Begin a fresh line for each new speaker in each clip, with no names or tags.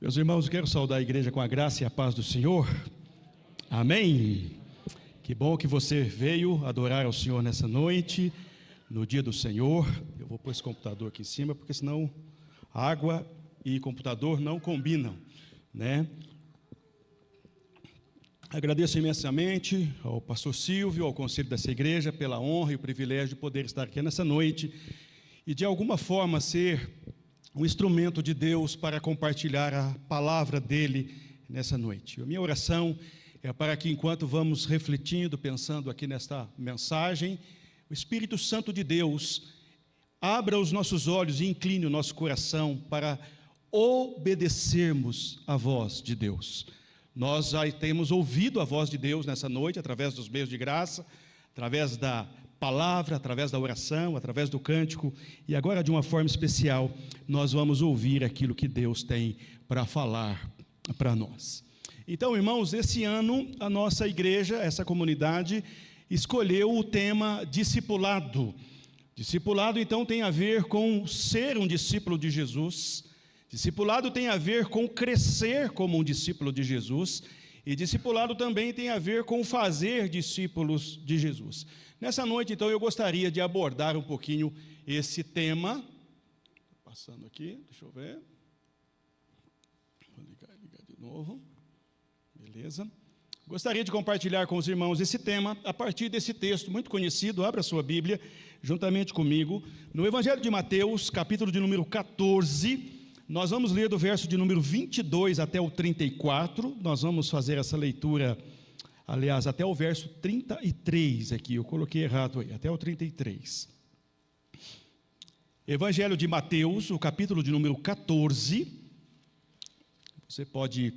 Meus irmãos, eu quero saudar a igreja com a graça e a paz do Senhor. Amém. Que bom que você veio adorar ao Senhor nessa noite, no dia do Senhor. Eu vou pôr esse computador aqui em cima, porque senão água e computador não combinam, né? Agradeço imensamente ao pastor Silvio, ao conselho dessa igreja, pela honra e o privilégio de poder estar aqui nessa noite e de alguma forma ser um instrumento de Deus para compartilhar a palavra dele nessa noite. A minha oração é para que, enquanto vamos refletindo, pensando aqui nesta mensagem, o Espírito Santo de Deus abra os nossos olhos e incline o nosso coração para obedecermos a voz de Deus. Nós já temos ouvido a voz de Deus nessa noite, através dos meios de graça, através da palavra, através da oração, através do cântico, e agora, de uma forma especial, nós vamos ouvir aquilo que Deus tem para falar para nós. Então, irmãos, esse ano, a nossa igreja, essa comunidade, escolheu o tema discipulado. Discipulado, então, tem a ver com ser um discípulo de Jesus. Discipulado tem a ver com crescer como um discípulo de Jesus. E discipulado também tem a ver com fazer discípulos de Jesus. Nessa noite, então, eu gostaria de abordar um pouquinho esse tema. Passando aqui, deixa eu ver. Vou ligar de novo. Beleza. Gostaria de compartilhar com os irmãos esse tema a partir desse texto muito conhecido. Abra a sua Bíblia, juntamente comigo, no Evangelho de Mateus, capítulo de número 14. Nós vamos ler do verso de número 22 até o 34. Nós vamos fazer essa leitura, aliás, até o verso 33 aqui. Eu coloquei errado aí, até o 33. Evangelho de Mateus, o capítulo de número 14. Você pode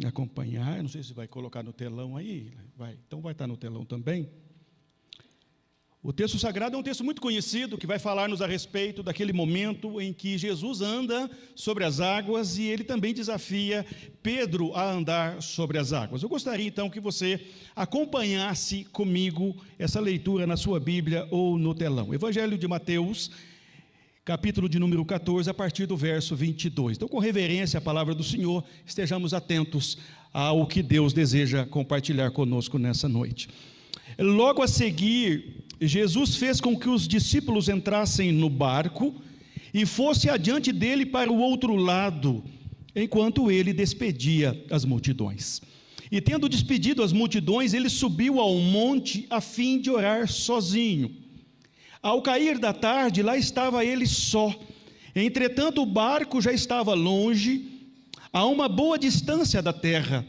acompanhar, não sei se vai colocar no telão aí. Vai, então vai estar no telão também. O texto sagrado é um texto muito conhecido, que vai falar-nos a respeito daquele momento em que Jesus anda sobre as águas e ele também desafia Pedro a andar sobre as águas. Eu gostaria então que você acompanhasse comigo essa leitura na sua Bíblia ou no telão. Evangelho de Mateus, capítulo de número 14, a partir do verso 22. Então, com reverência à palavra do Senhor, estejamos atentos ao que Deus deseja compartilhar conosco nessa noite. Logo a seguir, Jesus fez com que os discípulos entrassem no barco e fosse adiante dele para o outro lado, enquanto ele despedia as multidões. E tendo despedido as multidões, ele subiu ao monte a fim de orar sozinho. Ao cair da tarde, lá estava ele só. Entretanto, o barco já estava longe, a uma boa distância da terra,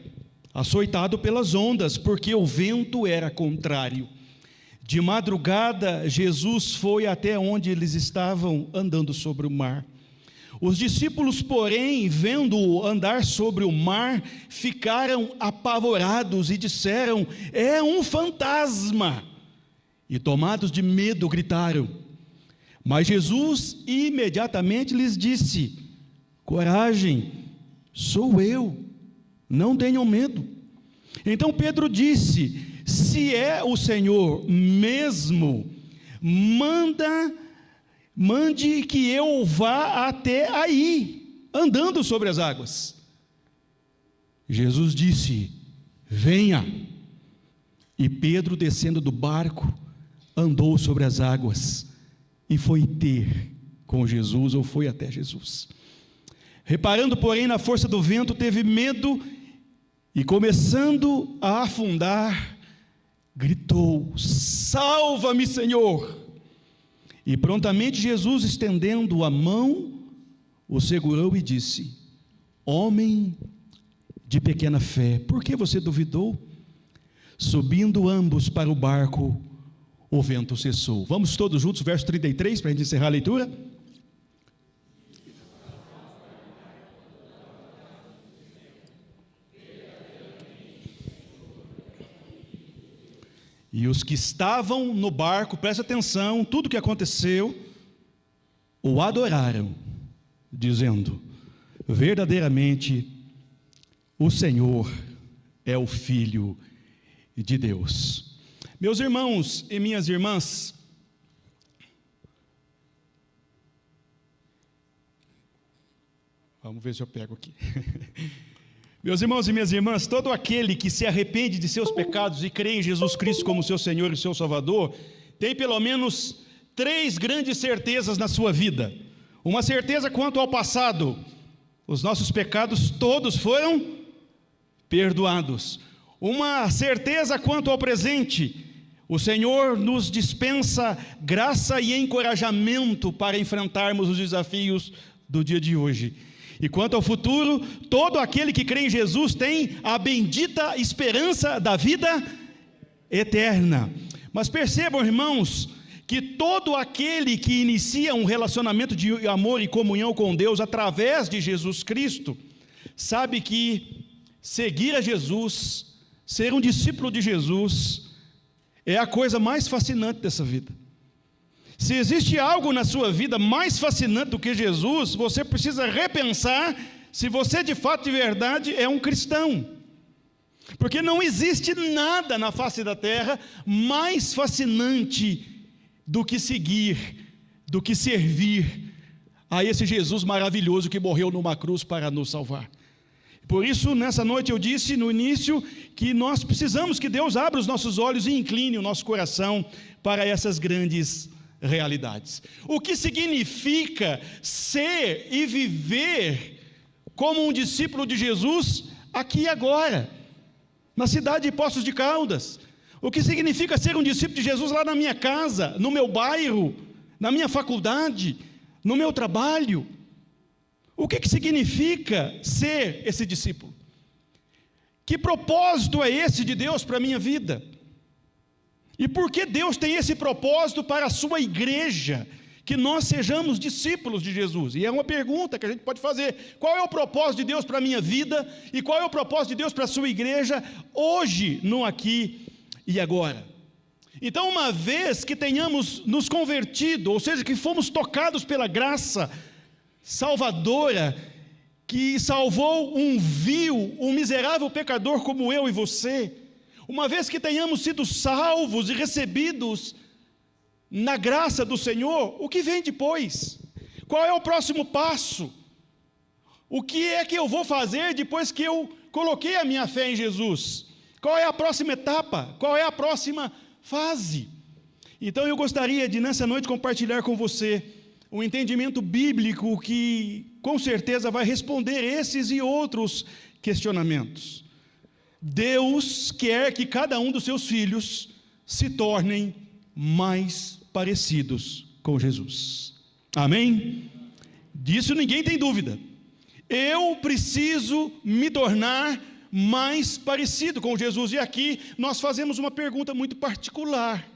açoitado pelas ondas, porque o vento era contrário. De madrugada, Jesus foi até onde eles estavam andando sobre o mar. Os discípulos, porém, vendo-o andar sobre o mar, ficaram apavorados e disseram: é um fantasma! E tomados de medo, gritaram. Mas Jesus imediatamente lhes disse: coragem, sou eu, não tenham medo. Então Pedro disse: se é o Senhor mesmo, mande que eu vá até aí, andando sobre as águas. Jesus disse: venha. E Pedro, descendo do barco, andou sobre as águas e foi ter com Jesus, ou foi até Jesus. Reparando, porém, na força do vento, teve medo e, começando a afundar, gritou: salva-me, Senhor! E prontamente Jesus, estendendo a mão, o segurou e disse: homem de pequena fé, por que você duvidou? Subindo ambos para o barco, o vento cessou. Vamos todos juntos, verso 33, para a gente encerrar a leitura. E os que estavam no barco, presta atenção, tudo o que aconteceu, o adoraram, dizendo: verdadeiramente, o Senhor é o Filho de Deus. Meus irmãos e minhas irmãs, Vamos ver se eu pego aqui. Meus irmãos e minhas irmãs, todo aquele que se arrepende de seus pecados e crê em Jesus Cristo como seu Senhor e seu Salvador, tem pelo menos 3 grandes certezas na sua vida. Uma certeza quanto ao passado: os nossos pecados todos foram perdoados. Uma certeza quanto ao presente: o Senhor nos dispensa graça e encorajamento para enfrentarmos os desafios do dia de hoje. E quanto ao futuro, todo aquele que crê em Jesus tem a bendita esperança da vida eterna. Mas percebam, irmãos, que todo aquele que inicia um relacionamento de amor e comunhão com Deus através de Jesus Cristo, sabe que seguir a Jesus, ser um discípulo de Jesus, é a coisa mais fascinante dessa vida. Se existe algo na sua vida mais fascinante do que Jesus, você precisa repensar se você de fato de verdade é um cristão. Porque não existe nada na face da terra mais fascinante do que seguir, do que servir a esse Jesus maravilhoso que morreu numa cruz para nos salvar. Por isso, nessa noite eu disse no início que nós precisamos que Deus abra os nossos olhos e incline o nosso coração para essas grandes realidades. O que significa ser e viver como um discípulo de Jesus aqui e agora, na cidade de Poços de Caldas? O que significa ser um discípulo de Jesus lá na minha casa, no meu bairro, na minha faculdade, no meu trabalho? O que significa ser esse discípulo? Que propósito é esse de Deus para a minha vida? E por que Deus tem esse propósito para a sua igreja? Que nós sejamos discípulos de Jesus. E é uma pergunta que a gente pode fazer: qual é o propósito de Deus para a minha vida? E qual é o propósito de Deus para a sua igreja hoje, no aqui e agora? Então, uma vez que tenhamos nos convertido, ou seja, que fomos tocados pela graça salvadora, que salvou um vil, um miserável pecador como eu e você, uma vez que tenhamos sido salvos e recebidos na graça do Senhor, o que vem depois? Qual é o próximo passo? O que é que eu vou fazer depois que eu coloquei a minha fé em Jesus? Qual é a próxima etapa? Qual é a próxima fase? Então eu gostaria de nessa noite compartilhar com você um entendimento bíblico que com certeza vai responder esses e outros questionamentos. Deus quer que cada um dos seus filhos se tornem mais parecidos com Jesus. Amém? Disso ninguém tem dúvida. Eu preciso me tornar mais parecido com Jesus. E aqui nós fazemos uma pergunta muito particular.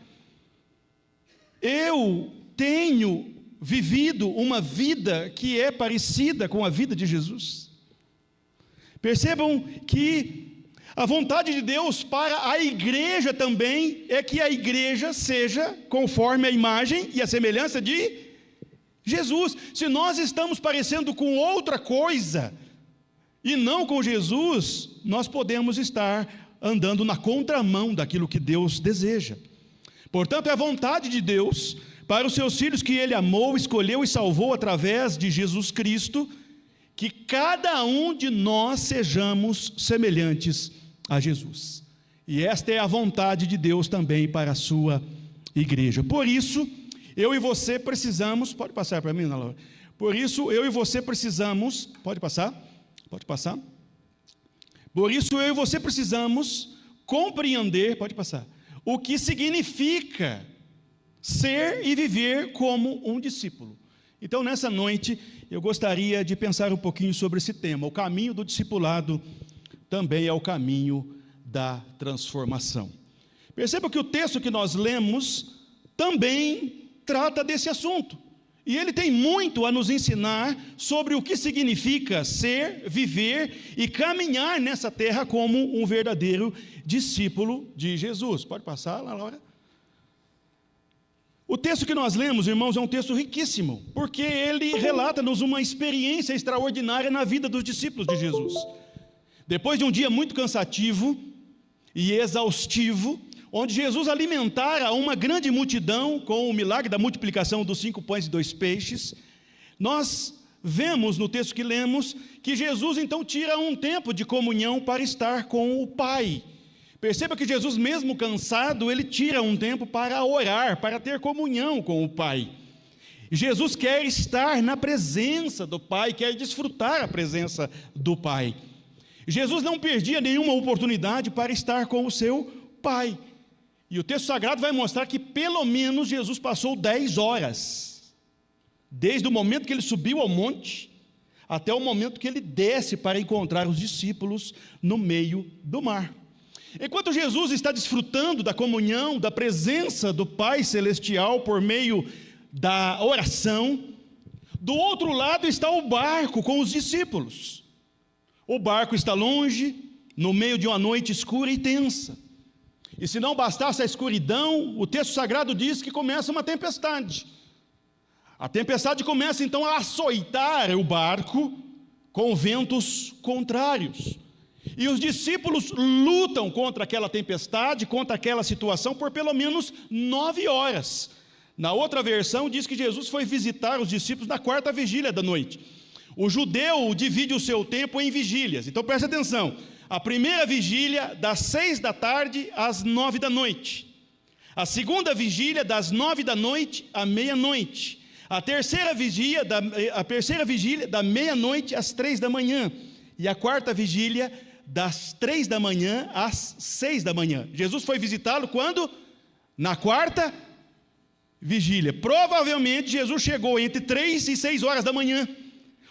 Eu tenho vivido uma vida que é parecida com a vida de Jesus? Percebam que a vontade de Deus para a igreja também é que a igreja seja conforme a imagem e a semelhança de Jesus. Se nós estamos parecendo com outra coisa e não com Jesus, nós podemos estar andando na contramão daquilo que Deus deseja. Portanto, é a vontade de Deus para os seus filhos que Ele amou, escolheu e salvou através de Jesus Cristo, que cada um de nós sejamos semelhantes a Jesus. E esta é a vontade de Deus também para a sua igreja. Por isso, eu e você precisamos, pode passar para mim, Ana Laura? Por isso, eu e você precisamos, pode passar? Pode passar? Por isso, eu e você precisamos compreender, pode passar, o que significa ser e viver como um discípulo. Então, nessa noite, eu gostaria de pensar um pouquinho sobre esse tema. O caminho do discipulado também é o caminho da transformação. Perceba que o texto que nós lemos também trata desse assunto. E ele tem muito a nos ensinar sobre o que significa ser, viver e caminhar nessa terra como um verdadeiro discípulo de Jesus. Pode passar, Laura? O texto que nós lemos, irmãos, é um texto riquíssimo, porque ele relata-nos uma experiência extraordinária na vida dos discípulos de Jesus. Depois de um dia muito cansativo e exaustivo, onde Jesus alimentara uma grande multidão com o milagre da multiplicação dos 5 pães e 2 peixes, nós vemos no texto que lemos que Jesus então tira um tempo de comunhão para estar com o Pai. Perceba que Jesus, mesmo cansado, ele tira um tempo para orar, para ter comunhão com o Pai. Jesus quer estar na presença do Pai, quer desfrutar a presença do Pai. Jesus não perdia nenhuma oportunidade para estar com o seu Pai. E o texto sagrado vai mostrar que pelo menos Jesus passou 10 horas, desde o momento que ele subiu ao monte, até o momento que ele desce para encontrar os discípulos no meio do mar. Enquanto Jesus está desfrutando da comunhão, da presença do Pai Celestial por meio da oração, do outro lado está o barco com os discípulos. O barco está longe, no meio de uma noite escura e tensa. E se não bastasse a escuridão, o texto sagrado diz que começa uma tempestade. A tempestade começa então a açoitar o barco com ventos contrários. E os discípulos lutam contra aquela tempestade, contra aquela situação, por pelo menos 9 horas. Na outra versão diz que Jesus foi visitar os discípulos na 4ª vigília da noite. O judeu divide o seu tempo em vigílias. Então preste atenção. A primeira vigília das 6 da tarde às 9 da noite. A segunda vigília das 9 da noite à meia-noite. A terceira vigília da meia-noite às 3 da manhã. E a 4ª vigília das 3 da manhã às 6 da manhã. Jesus foi visitá-lo quando? Na 4ª vigília. Provavelmente Jesus chegou entre 3 e 6 horas da manhã.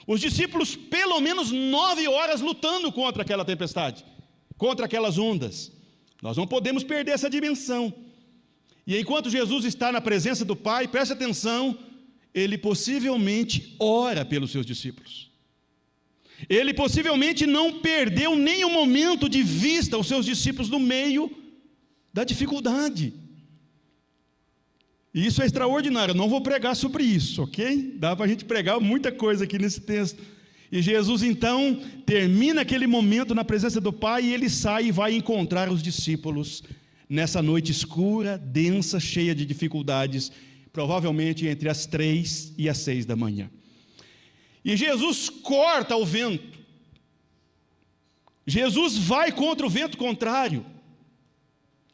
Os discípulos pelo menos 9 horas lutando contra aquela tempestade, contra aquelas ondas. Nós não podemos perder essa dimensão. E enquanto Jesus está na presença do Pai, preste atenção, ele possivelmente ora pelos seus discípulos. Ele possivelmente não perdeu nenhum momento de vista os seus discípulos no meio da dificuldade. E isso é extraordinário, eu não vou pregar sobre isso, ok? Dá para a gente pregar muita coisa aqui nesse texto. E Jesus então termina aquele momento na presença do Pai e ele sai e vai encontrar os discípulos nessa noite escura, densa, cheia de dificuldades, provavelmente entre as 3 e as 6 da manhã. E Jesus corta o vento. Jesus vai contra o vento contrário.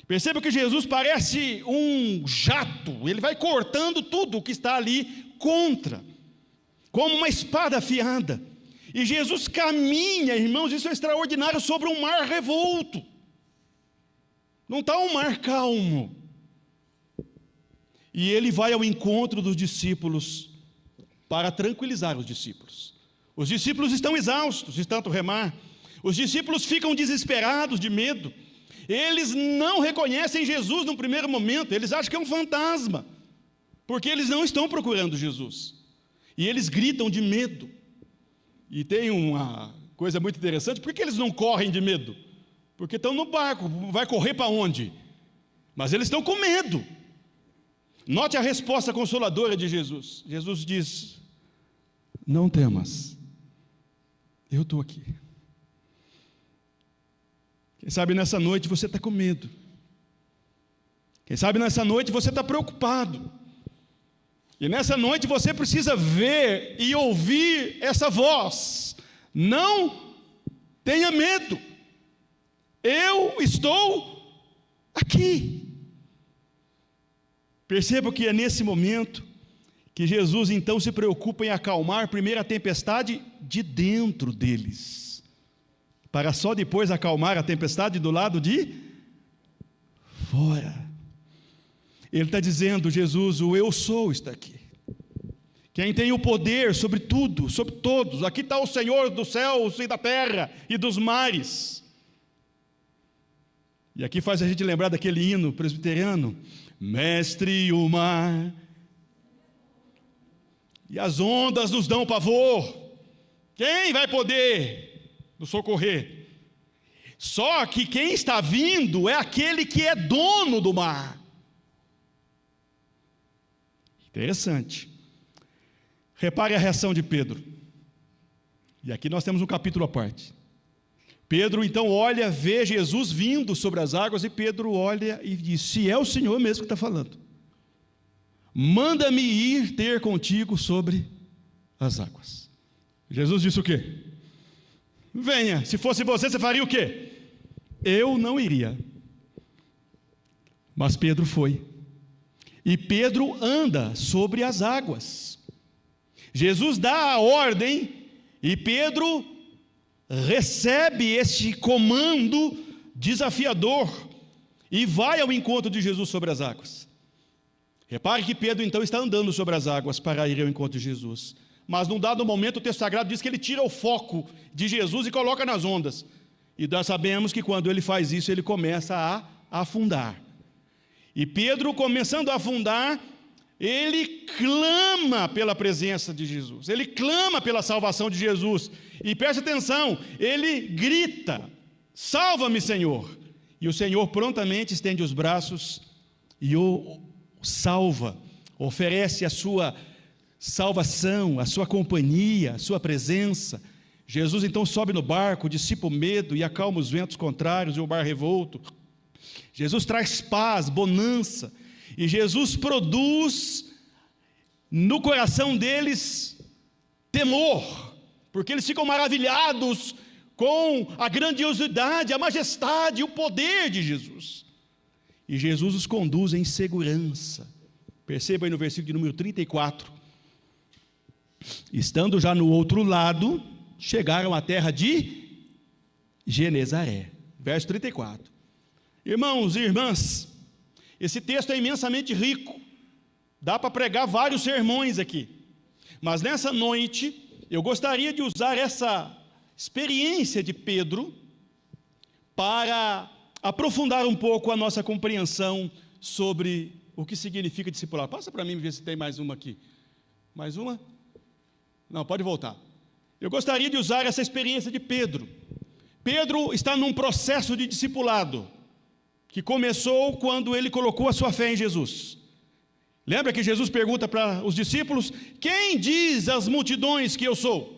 Perceba que Jesus parece um jato, ele vai cortando tudo o que está ali contra, como uma espada afiada. E Jesus caminha, irmãos, isso é extraordinário, sobre um mar revolto. Não está um mar calmo. E ele vai ao encontro dos discípulos para tranquilizar os discípulos. Os discípulos estão exaustos de tanto remar. Os discípulos ficam desesperados de medo. Eles não reconhecem Jesus no primeiro momento, eles acham que é um fantasma, porque eles não estão procurando Jesus. E eles gritam de medo. E tem uma coisa muito interessante, por que eles não correm de medo? Porque estão no barco, vai correr para onde? Mas eles estão com medo. Note a resposta consoladora de Jesus. Jesus diz: não temas, eu estou aqui. Quem sabe nessa noite você está com medo. Quem sabe nessa noite você está preocupado. E nessa noite você precisa ver e ouvir essa voz. Não tenha medo. Eu estou aqui. Perceba que é nesse momento que Jesus então se preocupa em acalmar primeiro a tempestade de dentro deles, para só depois acalmar a tempestade do lado de fora. Ele está dizendo: Jesus, o eu sou está aqui. Quem tem o poder sobre tudo, sobre todos. Aqui está o Senhor dos céus e da terra e dos mares. E aqui faz a gente lembrar daquele hino presbiteriano: mestre, o mar e as ondas nos dão pavor. Quem vai poder nos socorrer? Só que quem está vindo é aquele que é dono do mar. Interessante. Repare a reação de Pedro. E aqui nós temos um capítulo à parte. Pedro então olha, vê Jesus vindo sobre as águas, e Pedro olha e diz: se é o Senhor mesmo que está falando, manda-me ir ter contigo sobre as águas. Jesus disse o quê? Venha, se fosse você faria o quê? Eu não iria. Mas Pedro foi. E Pedro anda sobre as águas. Jesus dá a ordem e Pedro recebe este comando desafiador e vai ao encontro de Jesus sobre as águas. Repare que Pedro então está andando sobre as águas para ir ao encontro de Jesus. Mas num dado momento o texto sagrado diz que ele tira o foco de Jesus e coloca nas ondas. E nós sabemos que quando ele faz isso, ele começa a afundar. E Pedro, começando a afundar, ele clama pela presença de Jesus. Ele clama pela salvação de Jesus. E preste atenção, ele grita: salva-me, Senhor. E o Senhor prontamente estende os braços e o salva, oferece a sua salvação, a sua companhia, a sua presença. Jesus então sobe no barco, dissipa o medo e acalma os ventos contrários e o mar revolto. Jesus traz paz, bonança, e Jesus produz no coração deles temor, porque eles ficam maravilhados com a grandiosidade, a majestade e o poder de Jesus. E Jesus os conduz em segurança. Perceba aí no versículo de número 34. Estando já no outro lado, chegaram à terra de Genezaré. Verso 34. Irmãos e irmãs, esse texto é imensamente rico. Dá para pregar vários sermões aqui. Mas nessa noite, eu gostaria de usar essa experiência de Pedro para aprofundar um pouco a nossa compreensão sobre o que significa discipular. Passa para mim ver se tem mais uma aqui. Mais uma? Não, pode voltar. Eu gostaria de usar essa experiência de Pedro. Pedro está num processo de discipulado que começou quando ele colocou a sua fé em Jesus. Lembra que Jesus pergunta para os discípulos: quem diz às multidões que eu sou?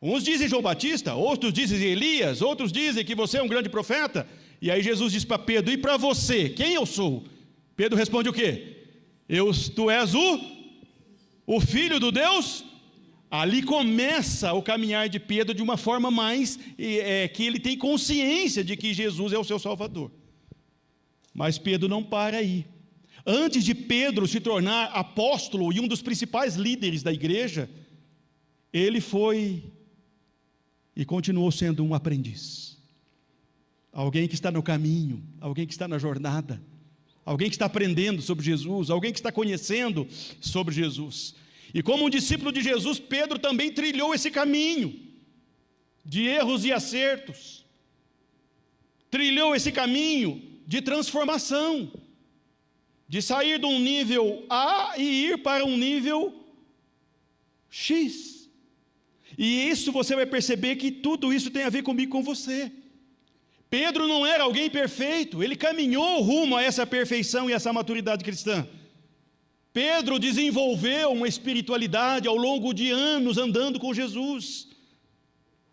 Uns dizem João Batista, outros dizem Elias, outros dizem que você é um grande profeta. E aí Jesus diz para Pedro: e para você, quem eu sou? Pedro responde o quê? Tu és o Filho do Deus? Ali começa o caminhar de Pedro de uma forma mais que ele tem consciência de que Jesus é o seu Salvador. Mas Pedro não para aí. Antes de Pedro se tornar apóstolo e um dos principais líderes da igreja, ele foi e continuou sendo um aprendiz. Alguém que está no caminho, alguém que está na jornada, alguém que está aprendendo sobre Jesus, alguém que está conhecendo sobre Jesus. E como um discípulo de Jesus, Pedro também trilhou esse caminho de erros e acertos. Trilhou esse caminho de transformação, de sair de um nível A e ir para um nível X. E isso você vai perceber que tudo isso tem a ver comigo e com você. Pedro não era alguém perfeito, ele caminhou rumo a essa perfeição e essa maturidade cristã. Pedro desenvolveu uma espiritualidade ao longo de anos andando com Jesus,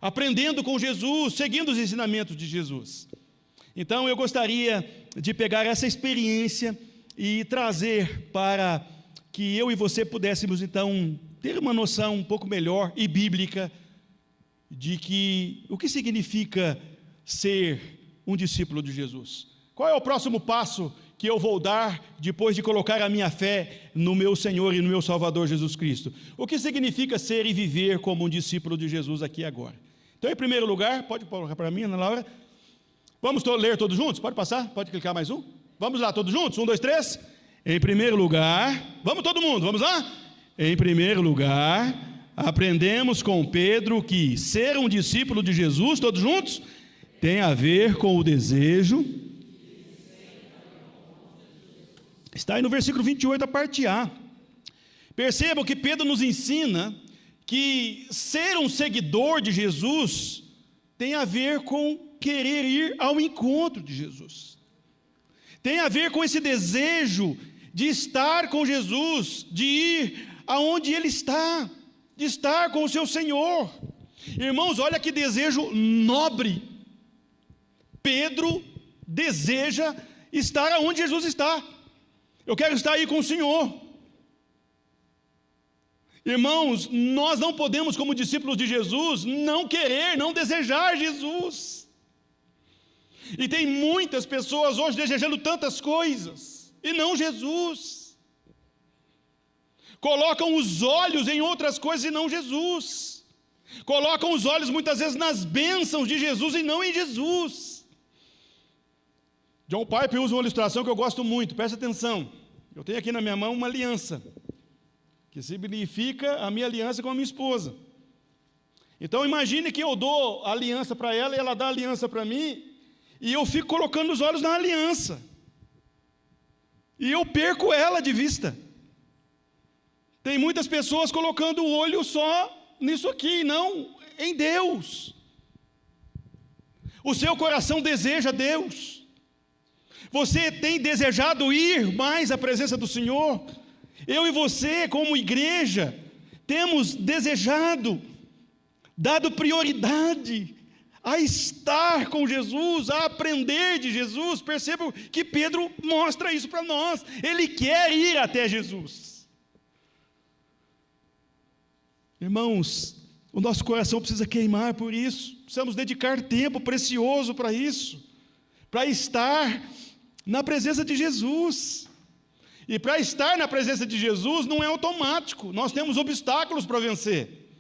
aprendendo com Jesus, seguindo os ensinamentos de Jesus. Então eu gostaria de pegar essa experiência e trazer para que eu e você pudéssemos então ter uma noção um pouco melhor e bíblica de que o que significa ser um discípulo de Jesus. Qual é o próximo passo que eu vou dar depois de colocar a minha fé no meu Senhor e no meu Salvador Jesus Cristo? O que significa ser e viver como um discípulo de Jesus aqui agora? Então, em primeiro lugar, pode colocar para mim, Ana Laura. Vamos ler todos juntos? Pode passar? Pode clicar mais um? Vamos lá, todos juntos? 1, 2, 3. Em primeiro lugar, vamos todo mundo, vamos lá? Em primeiro lugar, aprendemos com Pedro que ser um discípulo de Jesus, todos juntos, tem a ver com o desejo. Está aí no versículo 28, a parte A. Percebam que Pedro nos ensina que ser um seguidor de Jesus tem a ver com querer ir ao encontro de Jesus. Tem a ver com esse desejo de estar com Jesus, de ir aonde Ele está, de estar com o seu Senhor. Irmãos, olha que desejo nobre. Pedro deseja estar aonde Jesus está. Eu quero estar aí com o Senhor. Irmãos, nós não podemos, como discípulos de Jesus, não querer, não desejar Jesus. E tem muitas pessoas hoje desejando tantas coisas, e não Jesus. Colocam os olhos em outras coisas e não Jesus. Colocam os olhos muitas vezes nas bênçãos de Jesus e não em Jesus. John Piper usa uma ilustração que eu gosto muito, presta atenção. Eu tenho aqui na minha mão uma aliança, que significa a minha aliança com a minha esposa. Então imagine que eu dou a aliança para ela e ela dá a aliança para mim, e eu fico colocando os olhos na aliança, e eu perco ela de vista. Tem muitas pessoas colocando o olho só nisso aqui, não em Deus. O seu coração deseja Deus. Você tem desejado ir mais à presença do Senhor? Eu e você, como igreja, temos desejado, dado prioridade a estar com Jesus, a aprender de Jesus. Percebam que Pedro mostra isso para nós. Ele quer ir até Jesus. Irmãos, o nosso coração precisa queimar por isso. Precisamos dedicar tempo precioso para isso, para estar na presença de Jesus. E para estar na presença de Jesus não é automático, nós temos obstáculos para vencer.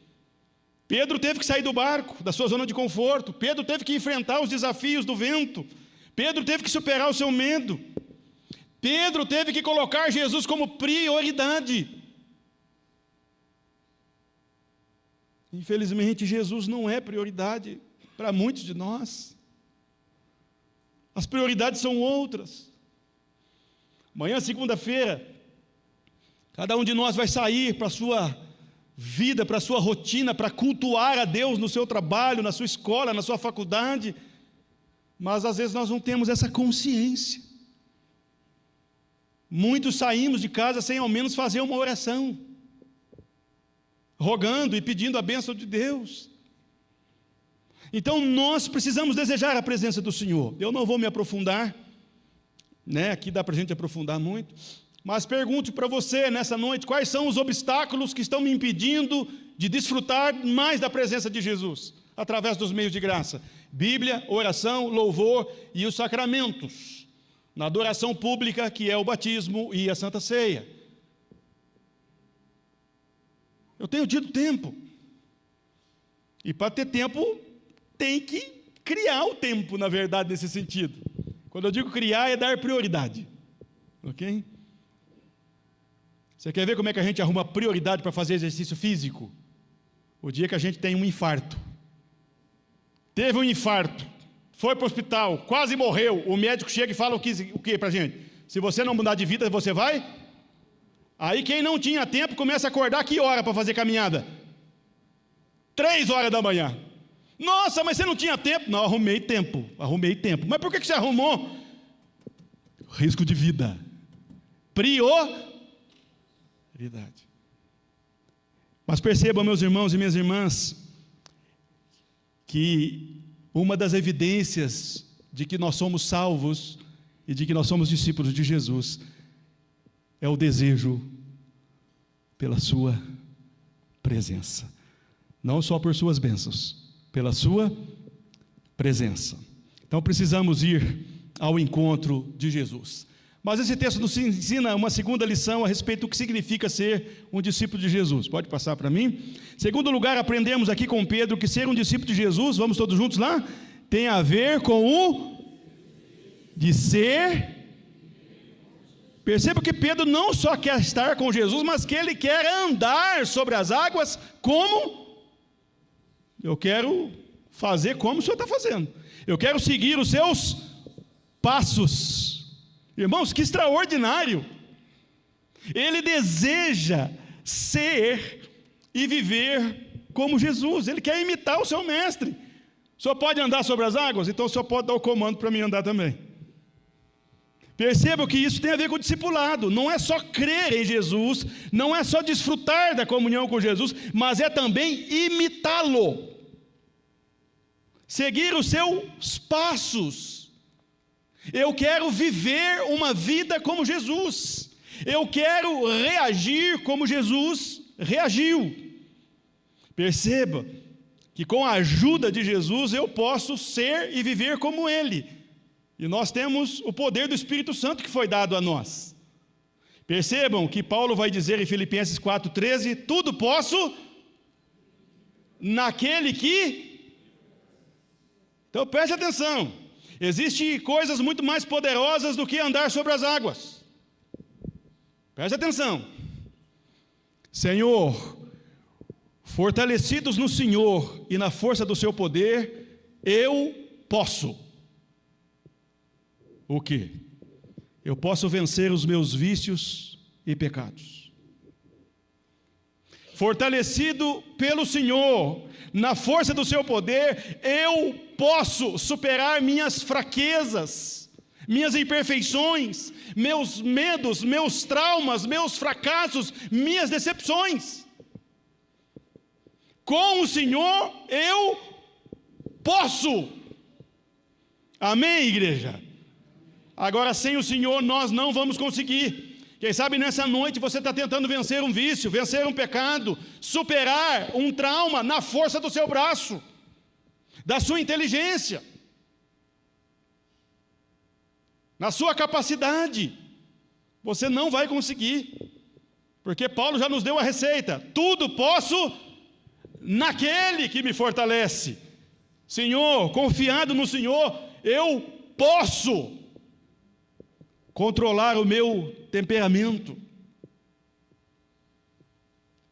Pedro teve que sair do barco, da sua zona de conforto. Pedro teve que enfrentar os desafios do vento. Pedro teve que superar o seu medo. Pedro teve que colocar Jesus como prioridade. Infelizmente, Jesus não é prioridade para muitos de nós. As prioridades são outras. Amanhã, segunda-feira, cada um de nós vai sair para a sua vida, para a sua rotina, para cultuar a Deus no seu trabalho, na sua escola, na sua faculdade, mas às vezes nós não temos essa consciência. Muitos saímos de casa sem ao menos fazer uma oração, rogando e pedindo a bênção de Deus. Então nós precisamos desejar a presença do Senhor. Eu não vou me aprofundar, aqui dá para a gente aprofundar muito, mas pergunto para você nessa noite, quais são os obstáculos que estão me impedindo de desfrutar mais da presença de Jesus, através dos meios de graça? Bíblia, oração, louvor e os sacramentos, na adoração pública, que é o batismo e a Santa Ceia. Eu tenho tido tempo, e para ter tempo, tem que criar o tempo, na verdade, nesse sentido. Quando eu digo criar, é dar prioridade, ok? Você quer ver como é que a gente arruma prioridade para fazer exercício físico? O dia que a gente tem um infarto. Teve um infarto, foi para o hospital, quase morreu, o médico chega e fala o que para a gente? Se você não mudar de vida, você vai? Aí quem não tinha tempo começa a acordar que hora para fazer caminhada? 3 horas da manhã. Nossa, mas você não tinha tempo? Não, arrumei tempo. Mas por que você arrumou? Risco de vida. Prioridade. Mas percebam, meus irmãos e minhas irmãs, que uma das evidências de que nós somos salvos e de que nós somos discípulos de Jesus é o desejo pela sua presença. Não só por suas bênçãos, pela sua presença. Então precisamos ir ao encontro de Jesus. Mas esse texto nos ensina uma segunda lição a respeito do que significa ser um discípulo de Jesus. Pode passar para mim? Em segundo lugar, aprendemos aqui com Pedro que ser um discípulo de Jesus, vamos todos juntos lá? Tem a ver com o de ser. Perceba que Pedro não só quer estar com Jesus, mas que ele quer andar sobre as águas como... Eu quero fazer como o Senhor está fazendo. Eu quero seguir os seus passos. Irmãos, que extraordinário. Ele deseja ser e viver como Jesus. Ele quer imitar o seu mestre. O senhor pode andar sobre as águas? Então o senhor pode dar o comando para mim andar também. Percebam que isso tem a ver com o discipulado. Não é só crer em Jesus, não é só desfrutar da comunhão com Jesus, mas é também imitá-lo. Seguir os seus passos. Eu quero viver uma vida como Jesus. Eu quero reagir como Jesus reagiu. Perceba que com a ajuda de Jesus eu posso ser e viver como Ele. E nós temos o poder do Espírito Santo que foi dado a nós. Percebam que Paulo vai dizer em Filipenses 4,13: tudo posso naquele que... Então preste atenção, existem coisas muito mais poderosas do que andar sobre as águas. Preste atenção. Senhor, fortalecidos no Senhor e na força do seu poder, eu posso. O quê? Eu posso vencer os meus vícios e pecados. Fortalecido pelo Senhor, na força do seu poder, eu posso superar minhas fraquezas, minhas imperfeições, meus medos, meus traumas, meus fracassos, minhas decepções. Com o Senhor eu posso. Amém, igreja? Agora, sem o Senhor nós não vamos conseguir. Quem sabe nessa noite você está tentando vencer um vício, vencer um pecado, superar um trauma na força do seu braço, da sua inteligência, na sua capacidade. Você não vai conseguir, porque Paulo já nos deu a receita: tudo posso naquele que me fortalece. Senhor, confiado no Senhor, eu posso controlar o meu temperamento,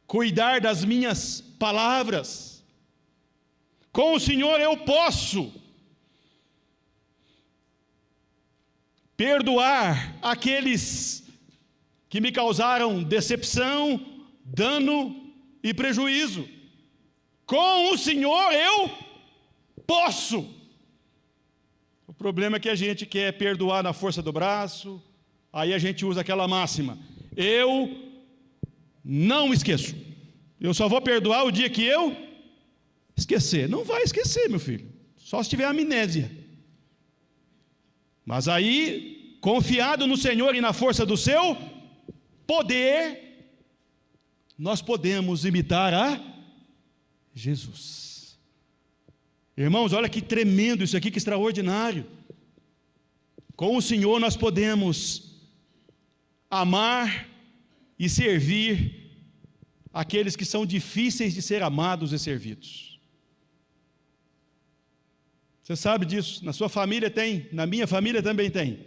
cuidar das minhas palavras. Com o Senhor eu posso perdoar aqueles que me causaram decepção, dano e prejuízo. Com o Senhor eu posso. O problema é que a gente quer perdoar na força do braço, aí a gente usa aquela máxima: eu não esqueço, eu só vou perdoar o dia que eu esquecer. Não vai esquecer, meu filho, só se tiver amnésia. Mas aí, confiado no Senhor e na força do seu poder, nós podemos imitar a Jesus. Irmãos, olha que tremendo isso aqui, que extraordinário. Com o Senhor nós podemos amar e servir aqueles que são difíceis de ser amados e servidos. Você sabe disso, na sua família tem, na minha família também tem.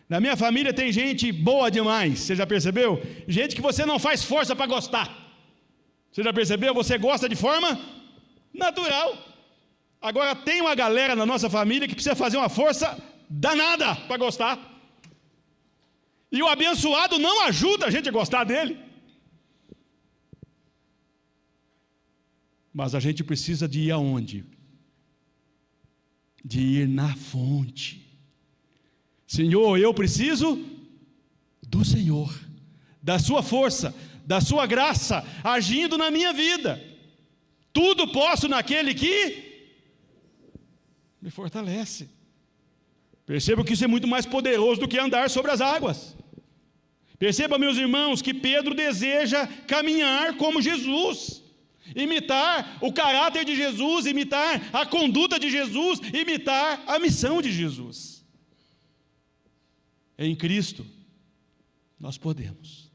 Na minha família tem gente boa demais, você já percebeu? Gente que você não faz força para gostar. Você já percebeu? Você gosta de forma natural. Agora tem uma galera na nossa família que precisa fazer uma força danada para gostar. E o abençoado não ajuda a gente a gostar dele. Mas a gente precisa de ir aonde? De ir na fonte. Senhor, eu preciso do Senhor, da sua força, da sua graça, agindo na minha vida. Tudo posso naquele que me fortalece. Perceba que isso é muito mais poderoso do que andar sobre as águas. Perceba, meus irmãos, que Pedro deseja caminhar como Jesus, imitar o caráter de Jesus, imitar a conduta de Jesus, imitar a missão de Jesus. Em Cristo nós podemos.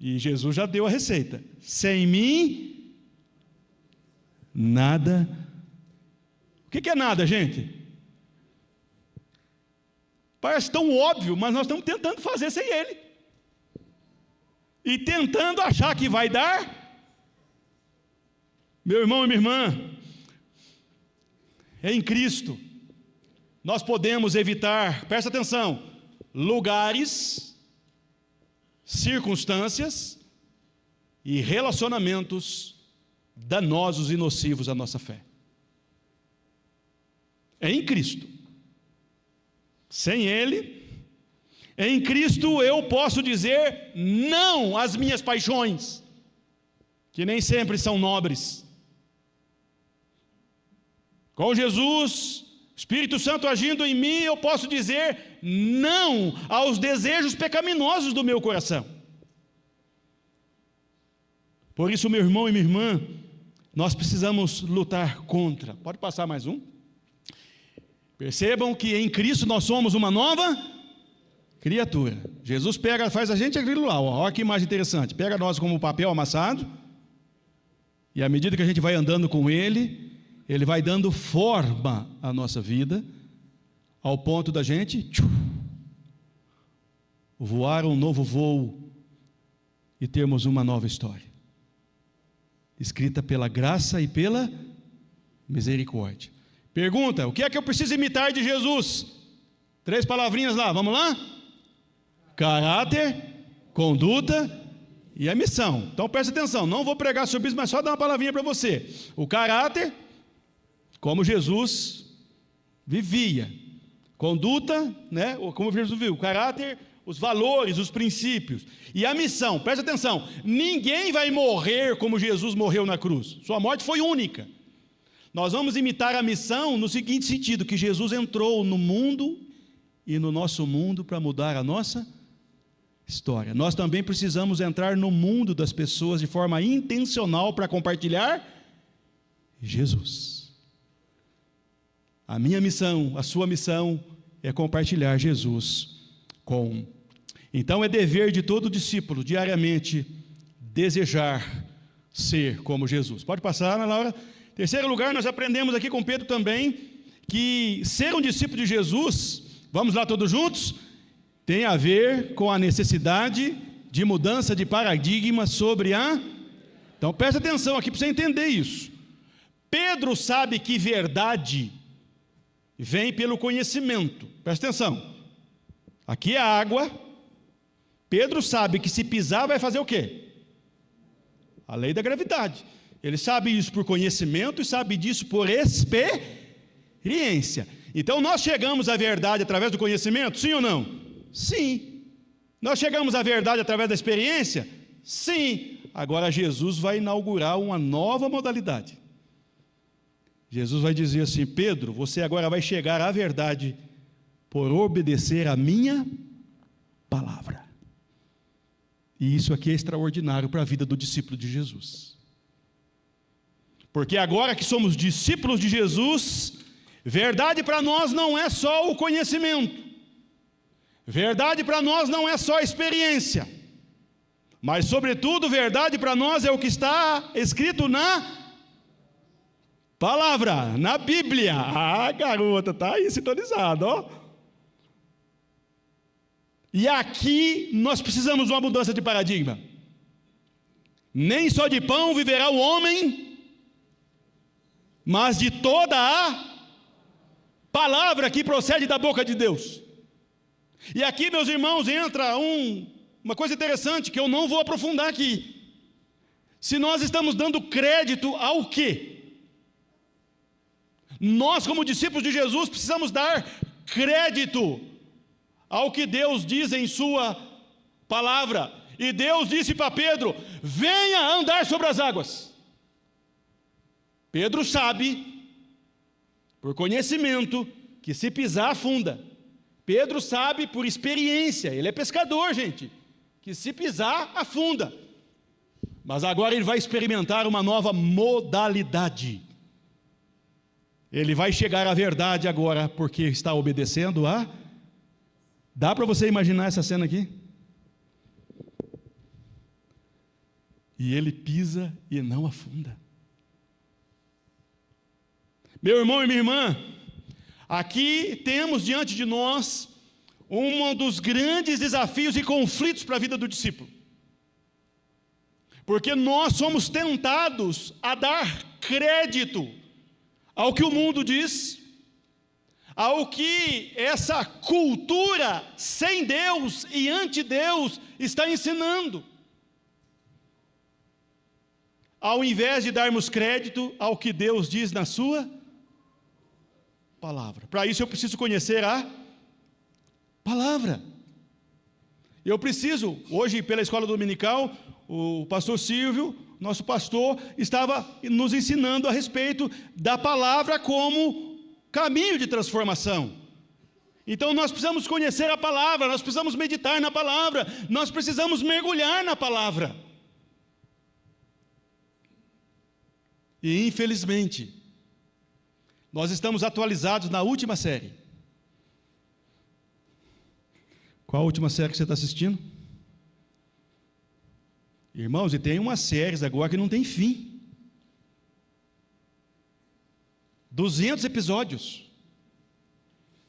E Jesus já deu a receita: sem mim nada. O que é nada, gente? Parece tão óbvio, mas nós estamos tentando fazer sem Ele. E tentando achar que vai dar. Meu irmão e minha irmã, em Cristo, nós podemos evitar, presta atenção, lugares, circunstâncias e relacionamentos danosos e nocivos à nossa fé. É em Cristo. Sem Ele, em Cristo eu posso dizer não às minhas paixões, que nem sempre são nobres. Com Jesus, Espírito Santo agindo em mim, eu posso dizer não aos desejos pecaminosos do meu coração. Por isso, meu irmão e minha irmã, nós precisamos lutar contra. Pode passar mais um. Percebam que em Cristo nós somos uma nova criatura. Jesus faz a gente aquilo lá, olha que imagem interessante. Pega nós como papel amassado, e à medida que a gente vai andando com Ele, Ele vai dando forma à nossa vida, ao ponto da gente voar um novo voo e termos uma nova história, escrita pela graça e pela misericórdia. Pergunta: o que é que eu preciso imitar de Jesus? 3 palavrinhas lá, vamos lá? Caráter, conduta e a missão. Então preste atenção, não vou pregar sobre isso, mas só dar uma palavrinha para você. O caráter, como Jesus vivia. Conduta, né? Como Jesus viu. O caráter, os valores, os princípios. E a missão, preste atenção, ninguém vai morrer como Jesus morreu na cruz. Sua morte foi única. Nós vamos imitar a missão no seguinte sentido, que Jesus entrou no mundo e no nosso mundo para mudar a nossa história. Nós também precisamos entrar no mundo das pessoas de forma intencional para compartilhar Jesus. A minha missão, a sua missão é compartilhar Jesus com. Então é dever de todo discípulo diariamente desejar ser como Jesus. Pode passar, Ana Laura? Terceiro lugar, nós aprendemos aqui com Pedro também que ser um discípulo de Jesus, vamos lá todos juntos, tem a ver com a necessidade de mudança de paradigma sobre a... Então preste atenção aqui para você entender isso. Pedro sabe que verdade vem pelo conhecimento. Preste atenção. Aqui é água. Pedro sabe que se pisar vai fazer o quê? A lei da gravidade. Ele sabe isso por conhecimento e sabe disso por experiência. Então nós chegamos à verdade através do conhecimento, sim ou não? Sim. Nós chegamos à verdade através da experiência? Sim. Agora Jesus vai inaugurar uma nova modalidade. Jesus vai dizer assim: Pedro, você agora vai chegar à verdade por obedecer a minha palavra. E isso aqui é extraordinário para a vida do discípulo de Jesus. Porque agora que somos discípulos de Jesus, verdade para nós não é só o conhecimento. Verdade para nós não é só a experiência. Mas, sobretudo, verdade para nós é o que está escrito na palavra, na Bíblia. Ah, garota, está aí sintonizado, ó. E aqui nós precisamos de uma mudança de paradigma. Nem só de pão viverá o homem, mas de toda a palavra que procede da boca de Deus. E aqui, meus irmãos, entra uma coisa interessante que eu não vou aprofundar aqui. Se nós estamos dando crédito ao quê? Nós, como discípulos de Jesus, precisamos dar crédito ao que Deus diz em sua palavra. E Deus disse para Pedro: venha andar sobre as águas. Pedro sabe, por conhecimento, que se pisar afunda. Pedro sabe por experiência, ele é pescador, gente, que se pisar afunda. Mas agora ele vai experimentar uma nova modalidade. Ele vai chegar à verdade agora, porque está obedecendo a... Dá para você imaginar essa cena aqui? E ele pisa e não afunda. Meu irmão e minha irmã, aqui temos diante de nós um dos grandes desafios e conflitos para a vida do discípulo. Porque nós somos tentados a dar crédito ao que o mundo diz, ao que essa cultura sem Deus e anti-Deus está ensinando, ao invés de darmos crédito ao que Deus diz na sua palavra. Para isso eu preciso conhecer a palavra. Eu preciso, hoje pela escola dominical, o pastor Silvio, nosso pastor, estava nos ensinando a respeito da palavra como caminho de transformação. Então nós precisamos conhecer a palavra, nós precisamos meditar na palavra, nós precisamos mergulhar na palavra. E infelizmente, nós estamos atualizados na última série. Qual a última série que você está assistindo? Irmãos, e tem umas séries agora que não tem fim. 200 episódios.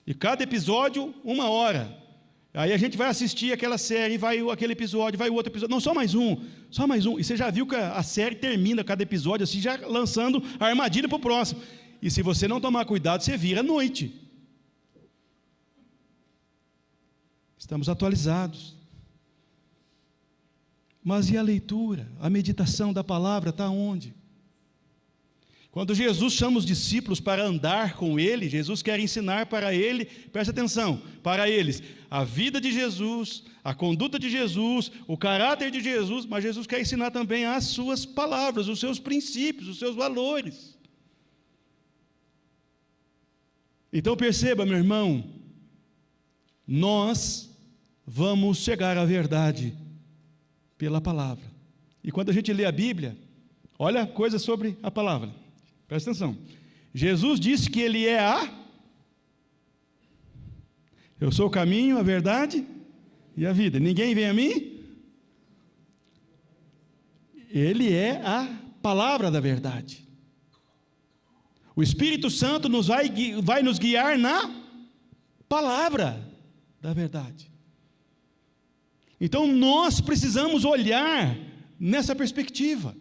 E cada episódio, 1 hora. Aí a gente vai assistir aquela série, vai aquele episódio, vai o outro episódio. Não, só mais um. E você já viu que a série termina cada episódio assim, já lançando a armadilha para o próximo. E se você não tomar cuidado, você vira à noite. Estamos atualizados. Mas e a leitura? A meditação da palavra está onde? Quando Jesus chama os discípulos para andar com Ele, Jesus quer ensinar para ele, presta atenção, para eles, a vida de Jesus, a conduta de Jesus, o caráter de Jesus, mas Jesus quer ensinar também as suas palavras, os seus princípios, os seus valores. Então perceba, meu irmão, nós vamos chegar à verdade pela palavra. E quando a gente lê a Bíblia, olha coisas sobre a palavra. Presta atenção. Jesus disse que Ele é eu sou o caminho, a verdade e a vida. Ninguém vem a mim. Ele é a palavra da verdade. O Espírito Santo vai nos guiar na palavra da verdade. Então nós precisamos olhar nessa perspectiva.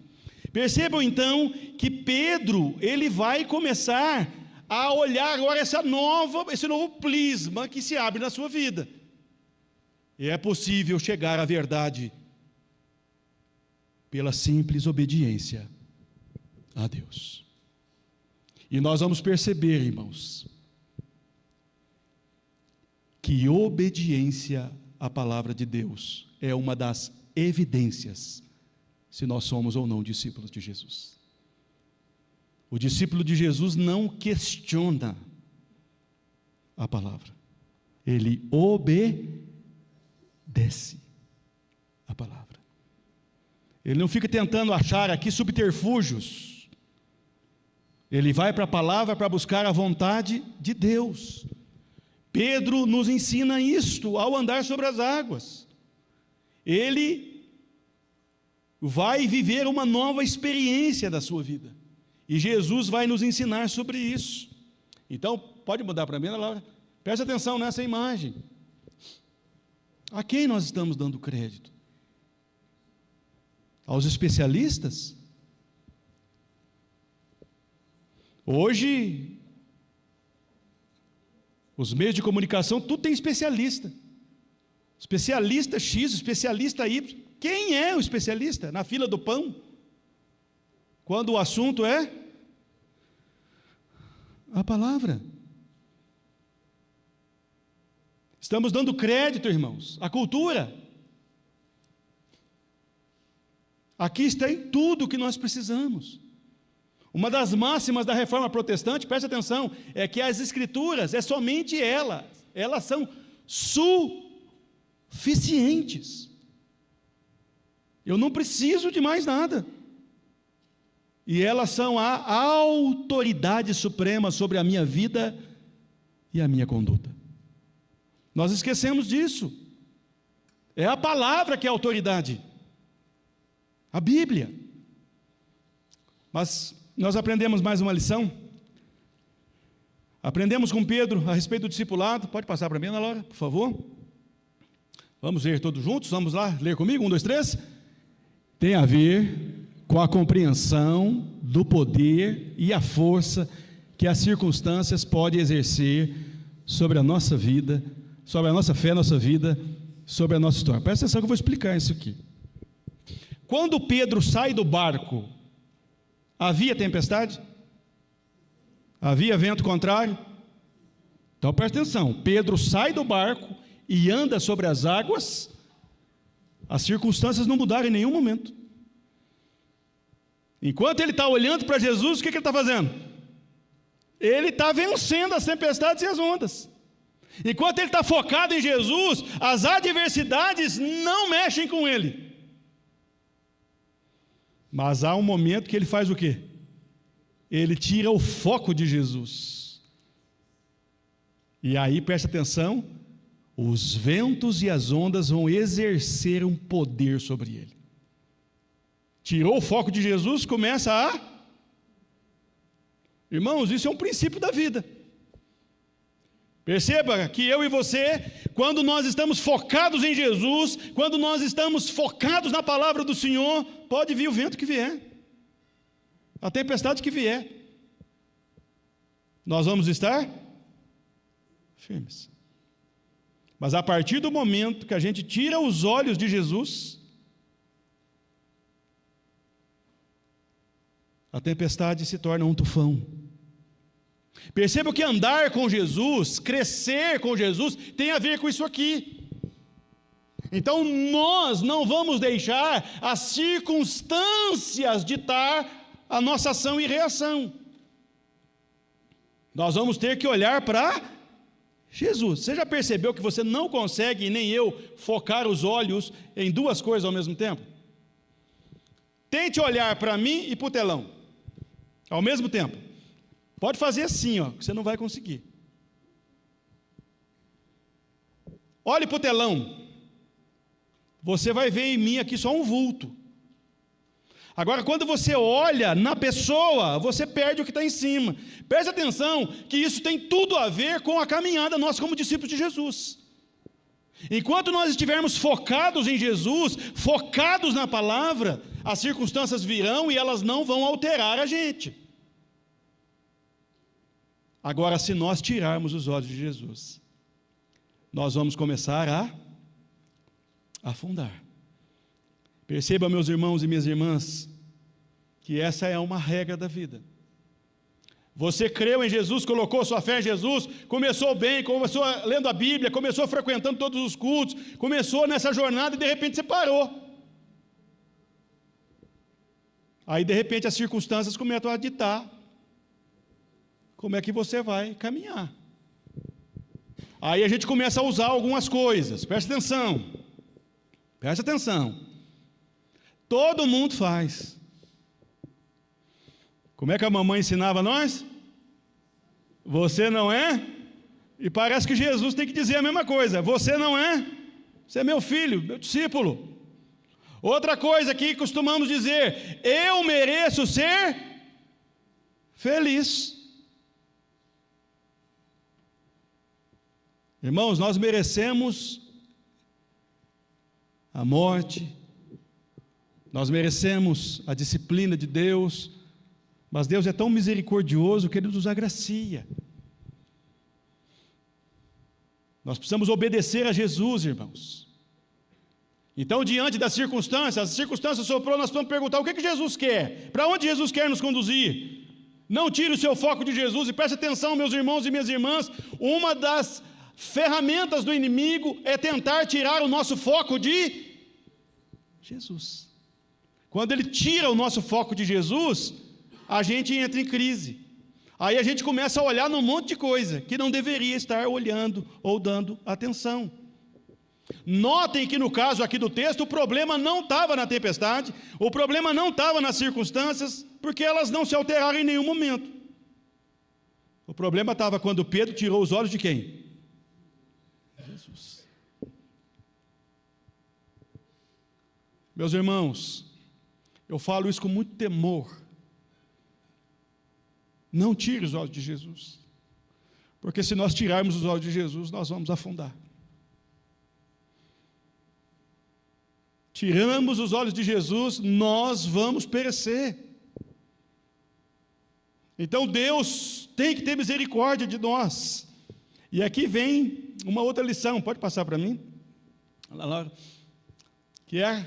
Percebam então que Pedro, ele vai começar a olhar agora esse novo prisma que se abre na sua vida. E é possível chegar à verdade pela simples obediência a Deus. E nós vamos perceber, irmãos, que obediência à palavra de Deus é uma das evidências se nós somos ou não discípulos de Jesus. O discípulo de Jesus não questiona a palavra, ele obedece a palavra. Ele não fica tentando achar aqui subterfúgios, ele vai para a palavra para buscar a vontade de Deus. Pedro nos ensina isto ao andar sobre as águas. Ele vai viver uma nova experiência da sua vida. E Jesus vai nos ensinar sobre isso. Então, pode mudar para mim, Laura? Preste atenção nessa imagem. A quem nós estamos dando crédito? Aos especialistas? Hoje, os meios de comunicação, tudo tem especialista. Especialista X, especialista Y. Quem é o especialista na fila do pão? Quando o assunto é a palavra. Estamos dando crédito, irmãos, à cultura. Aqui está em tudo o que nós precisamos. Uma das máximas da reforma protestante, preste atenção, é que as escrituras, é somente elas são suficientes. Eu não preciso de mais nada. E elas são a autoridade suprema sobre a minha vida e a minha conduta. Nós esquecemos disso. É a palavra que é a autoridade. A Bíblia. Mas nós aprendemos mais uma lição. Aprendemos com Pedro a respeito do discipulado. Pode passar para mim, Ana Laura, por favor. Vamos ler todos juntos. Vamos lá, ler comigo. 1, 2, 3. Tem a ver com a compreensão do poder e a força que as circunstâncias podem exercer sobre a nossa vida, sobre a nossa fé, nossa vida, sobre a nossa história. Presta atenção que eu vou explicar isso aqui. Quando Pedro sai do barco, havia tempestade? Havia vento contrário? Então presta atenção, Pedro sai do barco e anda sobre as águas, as circunstâncias não mudaram em nenhum momento. Enquanto ele está olhando para Jesus, o que ele está fazendo? Ele está vencendo as tempestades e as ondas. Enquanto ele está focado em Jesus, as adversidades não mexem com ele. Mas há um momento que ele faz o quê? ele tira o foco de Jesus. E aí, presta atenção, os ventos e as ondas vão exercer um poder sobre ele. Tirou o foco de Jesus, começa a... Irmãos, isso é um princípio da vida. Perceba que eu e você, quando nós estamos focados em Jesus, quando nós estamos focados na palavra do Senhor, pode vir o vento que vier, a tempestade que vier, nós vamos estar firmes. Mas a partir do momento que a gente tira os olhos de Jesus, a tempestade se torna um tufão. Perceba que andar com Jesus, crescer com Jesus, tem a ver com isso aqui. Então nós não vamos deixar as circunstâncias ditar a nossa ação e reação. Nós vamos ter que olhar para Jesus. Você já percebeu que você não consegue, nem eu, focar os olhos em duas coisas ao mesmo tempo? Tente olhar para mim e para o telão, ao mesmo tempo. Pode fazer assim, ó, que você não vai conseguir. Olhe para o telão. Você vai ver em mim aqui só um vulto. Agora, quando você olha na pessoa, você perde o que está em cima. Preste atenção que isso tem tudo a ver com a caminhada nossa como discípulos de Jesus. Enquanto nós estivermos focados em Jesus, focados na palavra, as circunstâncias virão e elas não vão alterar a gente. Agora, se nós tirarmos os olhos de Jesus, nós vamos começar a afundar. Perceba, meus irmãos e minhas irmãs, que essa é uma regra da vida. Você creu em Jesus, colocou sua fé em Jesus, começou bem, começou lendo a Bíblia, começou frequentando todos os cultos, começou nessa jornada e de repente você parou. Aí de repente as circunstâncias começam a ditar como é que você vai caminhar. Aí a gente começa a usar algumas coisas, presta atenção. Todo mundo faz. Como é que a mamãe ensinava nós? Você não é? E parece que Jesus tem que dizer a mesma coisa. Você não é? Você é meu filho, meu discípulo. Outra coisa que costumamos dizer: eu mereço ser feliz. Irmãos, nós merecemos a morte, nós merecemos a disciplina de Deus, mas Deus é tão misericordioso que Ele nos agracia. Nós precisamos obedecer a Jesus, irmãos. Então, diante das circunstâncias, as circunstâncias soprou, nós vamos perguntar: o que Jesus quer? Para onde Jesus quer nos conduzir? Não tire o seu foco de Jesus e preste atenção, meus irmãos e minhas irmãs, uma das ferramentas do inimigo é tentar tirar o nosso foco de Jesus. Quando ele tira o nosso foco de Jesus, a gente entra em crise. Aí a gente começa a olhar num monte de coisa que não deveria estar olhando ou dando atenção. Notem que no caso aqui do texto, o problema não estava na tempestade, o problema não estava nas circunstâncias, porque elas não se alteraram em nenhum momento. O problema estava quando Pedro tirou os olhos de quem? Jesus. Meus irmãos, eu falo isso com muito temor. Não tire os olhos de Jesus, porque se nós tirarmos os olhos de Jesus, nós vamos afundar. Tiramos os olhos de Jesus, nós vamos perecer. Então Deus tem que ter misericórdia de nós. E aqui vem uma outra lição, pode passar para mim? Laura, que é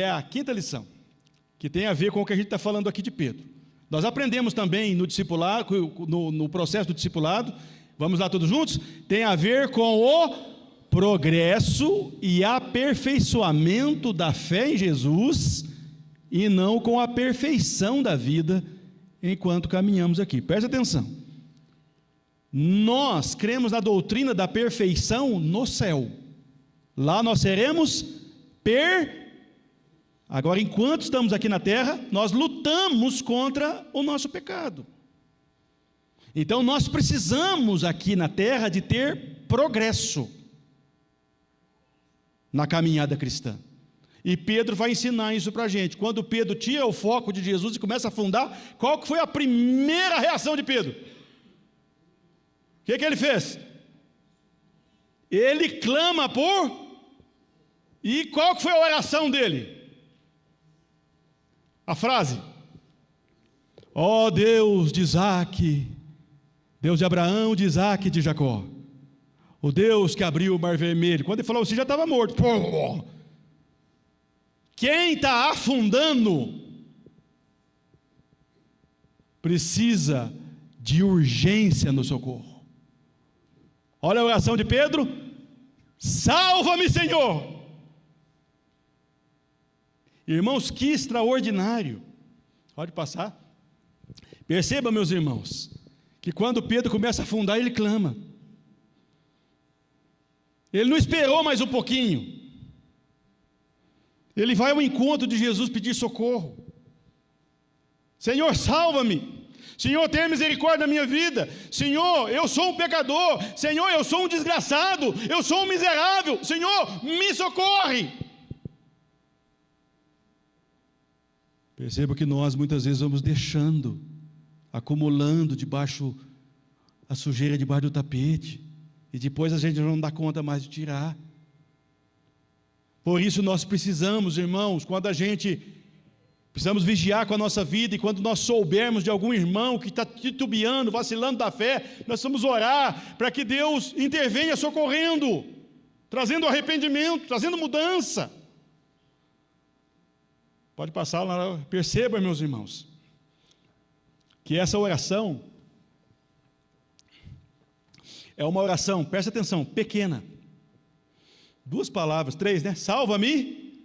a quinta lição, que tem a ver com o que a gente está falando aqui de Pedro. Nós aprendemos também no discipulado, no processo do discipulado, vamos lá todos juntos? Tem a ver com o progresso e aperfeiçoamento da fé em Jesus e não com a perfeição da vida enquanto caminhamos aqui. Preste atenção. Nós cremos na doutrina da perfeição no céu. Lá nós seremos Agora, enquanto estamos aqui na terra, nós lutamos contra o nosso pecado. Então, nós precisamos aqui na terra de ter progresso na caminhada cristã. E Pedro vai ensinar isso para a gente. Quando Pedro tira o foco de Jesus e começa a afundar, qual que foi a primeira reação de Pedro? O que ele fez? Ele clama por... E qual que foi a oração dele? A frase: ó Deus de Isaac, Deus de Abraão, de Isaac e de Jacó, o Deus que abriu o mar vermelho. Quando ele falou, você já estava morto. Pô! Quem está afundando precisa de urgência no socorro. Olha a oração de Pedro: salva-me, Senhor. Irmãos, que extraordinário. Pode passar. Perceba, meus irmãos, que quando Pedro começa a afundar, ele clama. Ele não esperou mais um pouquinho. Ele vai ao encontro de Jesus pedir socorro. Senhor, salva-me. Senhor, tenha misericórdia da minha vida. Senhor, eu sou um pecador. Senhor, eu sou um desgraçado. Eu sou um miserável. Senhor, me socorre. Perceba que nós muitas vezes vamos deixando, acumulando debaixo a sujeira debaixo do tapete, e depois a gente não dá conta mais de tirar. Por isso nós precisamos, irmãos, precisamos vigiar com a nossa vida, e quando nós soubermos de algum irmão que está titubeando, vacilando da fé, nós vamos orar para que Deus intervenha socorrendo, trazendo arrependimento, trazendo mudança. Pode passar lá. Perceba, meus irmãos, que essa oração é uma oração, presta atenção, pequena. 2 palavras, 3, né? Salva-me.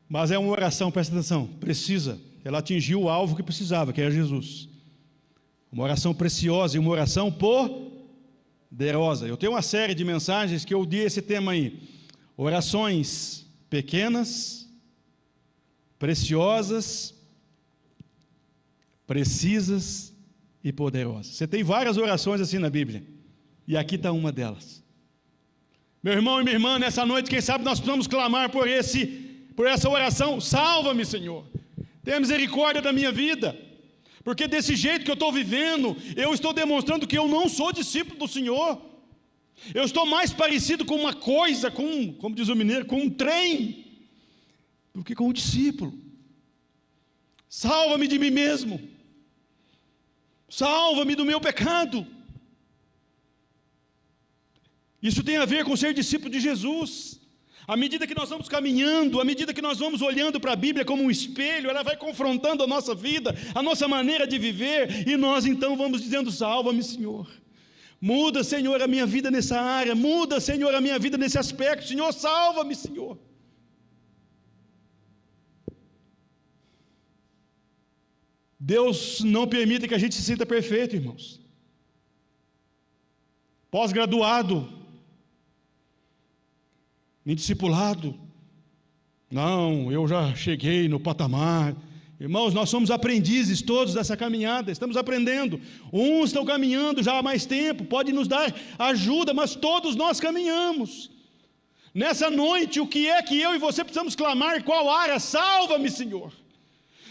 Mas é uma oração, presta atenção, precisa. Ela atingiu o alvo que precisava, que era Jesus. Uma oração preciosa e uma oração poderosa. Eu tenho uma série de mensagens que eu dei esse tema aí. Orações pequenas, preciosas, precisas e poderosas. Você tem várias orações assim na Bíblia, e aqui está uma delas. Meu irmão e minha irmã, nessa noite, quem sabe nós precisamos clamar por essa oração: salva-me, Senhor, tenha misericórdia da minha vida, porque desse jeito que eu estou vivendo, eu estou demonstrando que eu não sou discípulo do Senhor. Eu estou mais parecido com uma coisa, como diz o mineiro, com um trem, do que com o discípulo. Salva-me de mim mesmo. Salva-me do meu pecado. Isso tem a ver com ser discípulo de Jesus. À medida que nós vamos caminhando, à medida que nós vamos olhando para a Bíblia como um espelho, ela vai confrontando a nossa vida, a nossa maneira de viver, e nós então vamos dizendo: salva-me, Senhor. Muda, Senhor, a minha vida nessa área. Muda, Senhor, a minha vida nesse aspecto. Senhor, salva-me, Senhor. Deus não permite que a gente se sinta perfeito, irmãos. Pós-graduado, em discipulado, não, eu já cheguei no patamar. Irmãos, nós somos aprendizes todos dessa caminhada, estamos aprendendo. Uns estão caminhando já há mais tempo, pode nos dar ajuda, mas todos nós caminhamos. Nessa noite, o que é que eu e você precisamos clamar? Qual área? Salva-me, Senhor.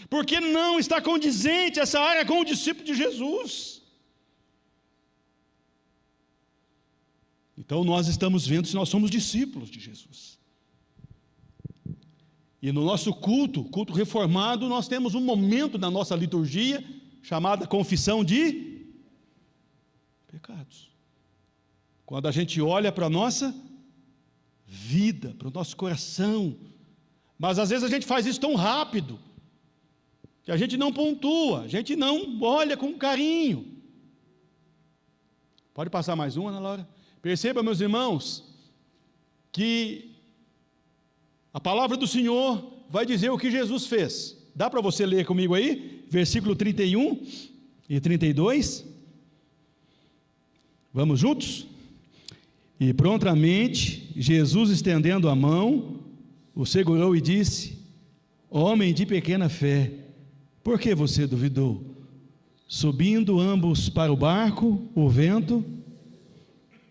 Porque não está condizente essa área com o discípulo de Jesus. Então nós estamos vendo se nós somos discípulos de Jesus. E no nosso culto reformado, nós temos um momento na nossa liturgia chamada confissão de pecados. Quando a gente olha para a nossa vida, para o nosso coração, mas às vezes a gente faz isso tão rápido, que a gente não pontua, a gente não olha com carinho. Pode passar mais uma, Ana Laura? Perceba, meus irmãos, que a palavra do Senhor vai dizer o que Jesus fez. Dá para você ler comigo aí? Versículo 31 e 32. Vamos juntos? E prontamente, Jesus, estendendo a mão, o segurou e disse: homem de pequena fé, por que você duvidou? Subindo ambos para o barco, o vento,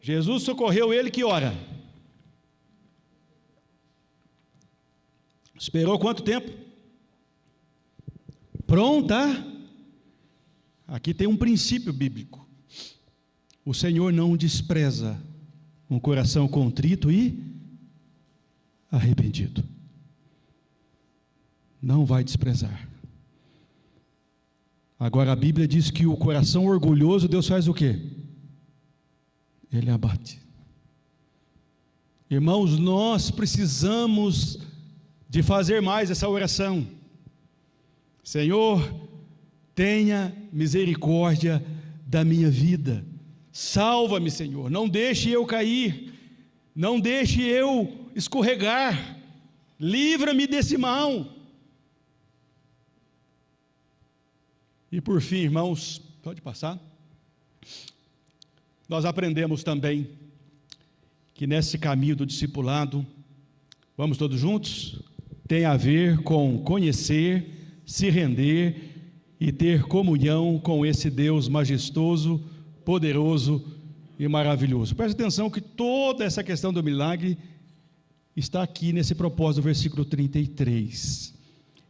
Jesus socorreu ele, que hora? Esperou quanto tempo? Pronta? Aqui tem um princípio bíblico. O Senhor não despreza um coração contrito e arrependido. Não vai desprezar. Agora a Bíblia diz que o coração orgulhoso, Deus faz o quê? Ele abate. Irmãos, nós precisamos de fazer mais essa oração. Senhor, tenha misericórdia da minha vida. Salva-me, Senhor, não deixe eu cair, não deixe eu escorregar, livra-me desse mal. E por fim, irmãos, pode passar? Nós aprendemos também que nesse caminho do discipulado, vamos todos juntos? Tem a ver com conhecer, se render e ter comunhão com esse Deus majestoso, poderoso e maravilhoso. Preste atenção que toda essa questão do milagre está aqui nesse propósito do versículo 33.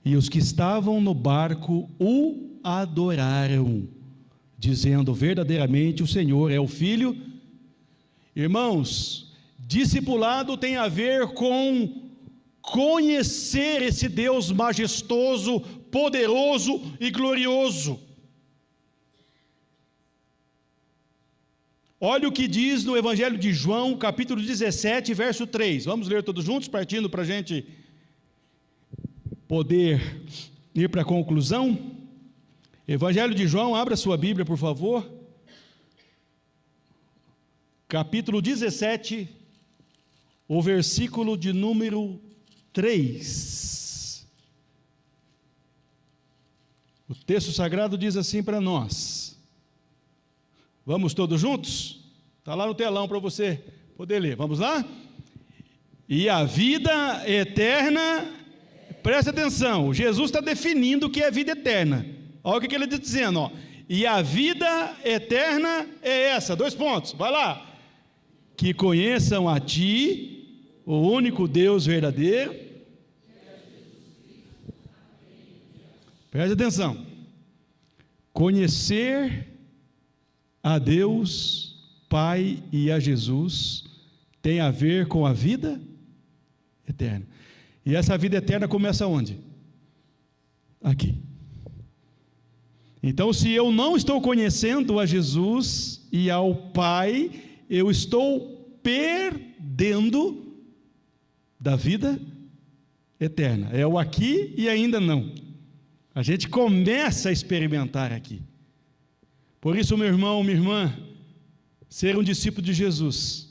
E os que estavam no barco o adoraram, dizendo: verdadeiramente o Senhor é o Filho. Irmãos, discipulado tem a ver com conhecer esse Deus majestoso, poderoso e glorioso. Olha o que diz no Evangelho de João, capítulo 17, verso 3. Vamos ler todos juntos, partindo para a gente poder ir para a conclusão. Evangelho de João, abra sua Bíblia, por favor. Capítulo 17, o versículo de número 3. O texto sagrado diz assim para nós. Vamos todos juntos? Está lá no telão para você poder ler. Vamos lá? E a vida eterna, presta atenção, Jesus está definindo o que é vida eterna. Olha o que ele está dizendo, ó. E a vida eterna é essa, 2 pontos, vai lá. Que conheçam a Ti, o único Deus verdadeiro. Presta atenção. Conhecer a Deus, Pai, e a Jesus tem a ver com a vida eterna. E essa vida eterna começa onde? Aqui. Então, se eu não estou conhecendo a Jesus e ao Pai, eu estou perdendo da vida eterna. É o aqui e ainda não. A gente começa a experimentar aqui. Por isso, meu irmão, minha irmã, ser um discípulo de Jesus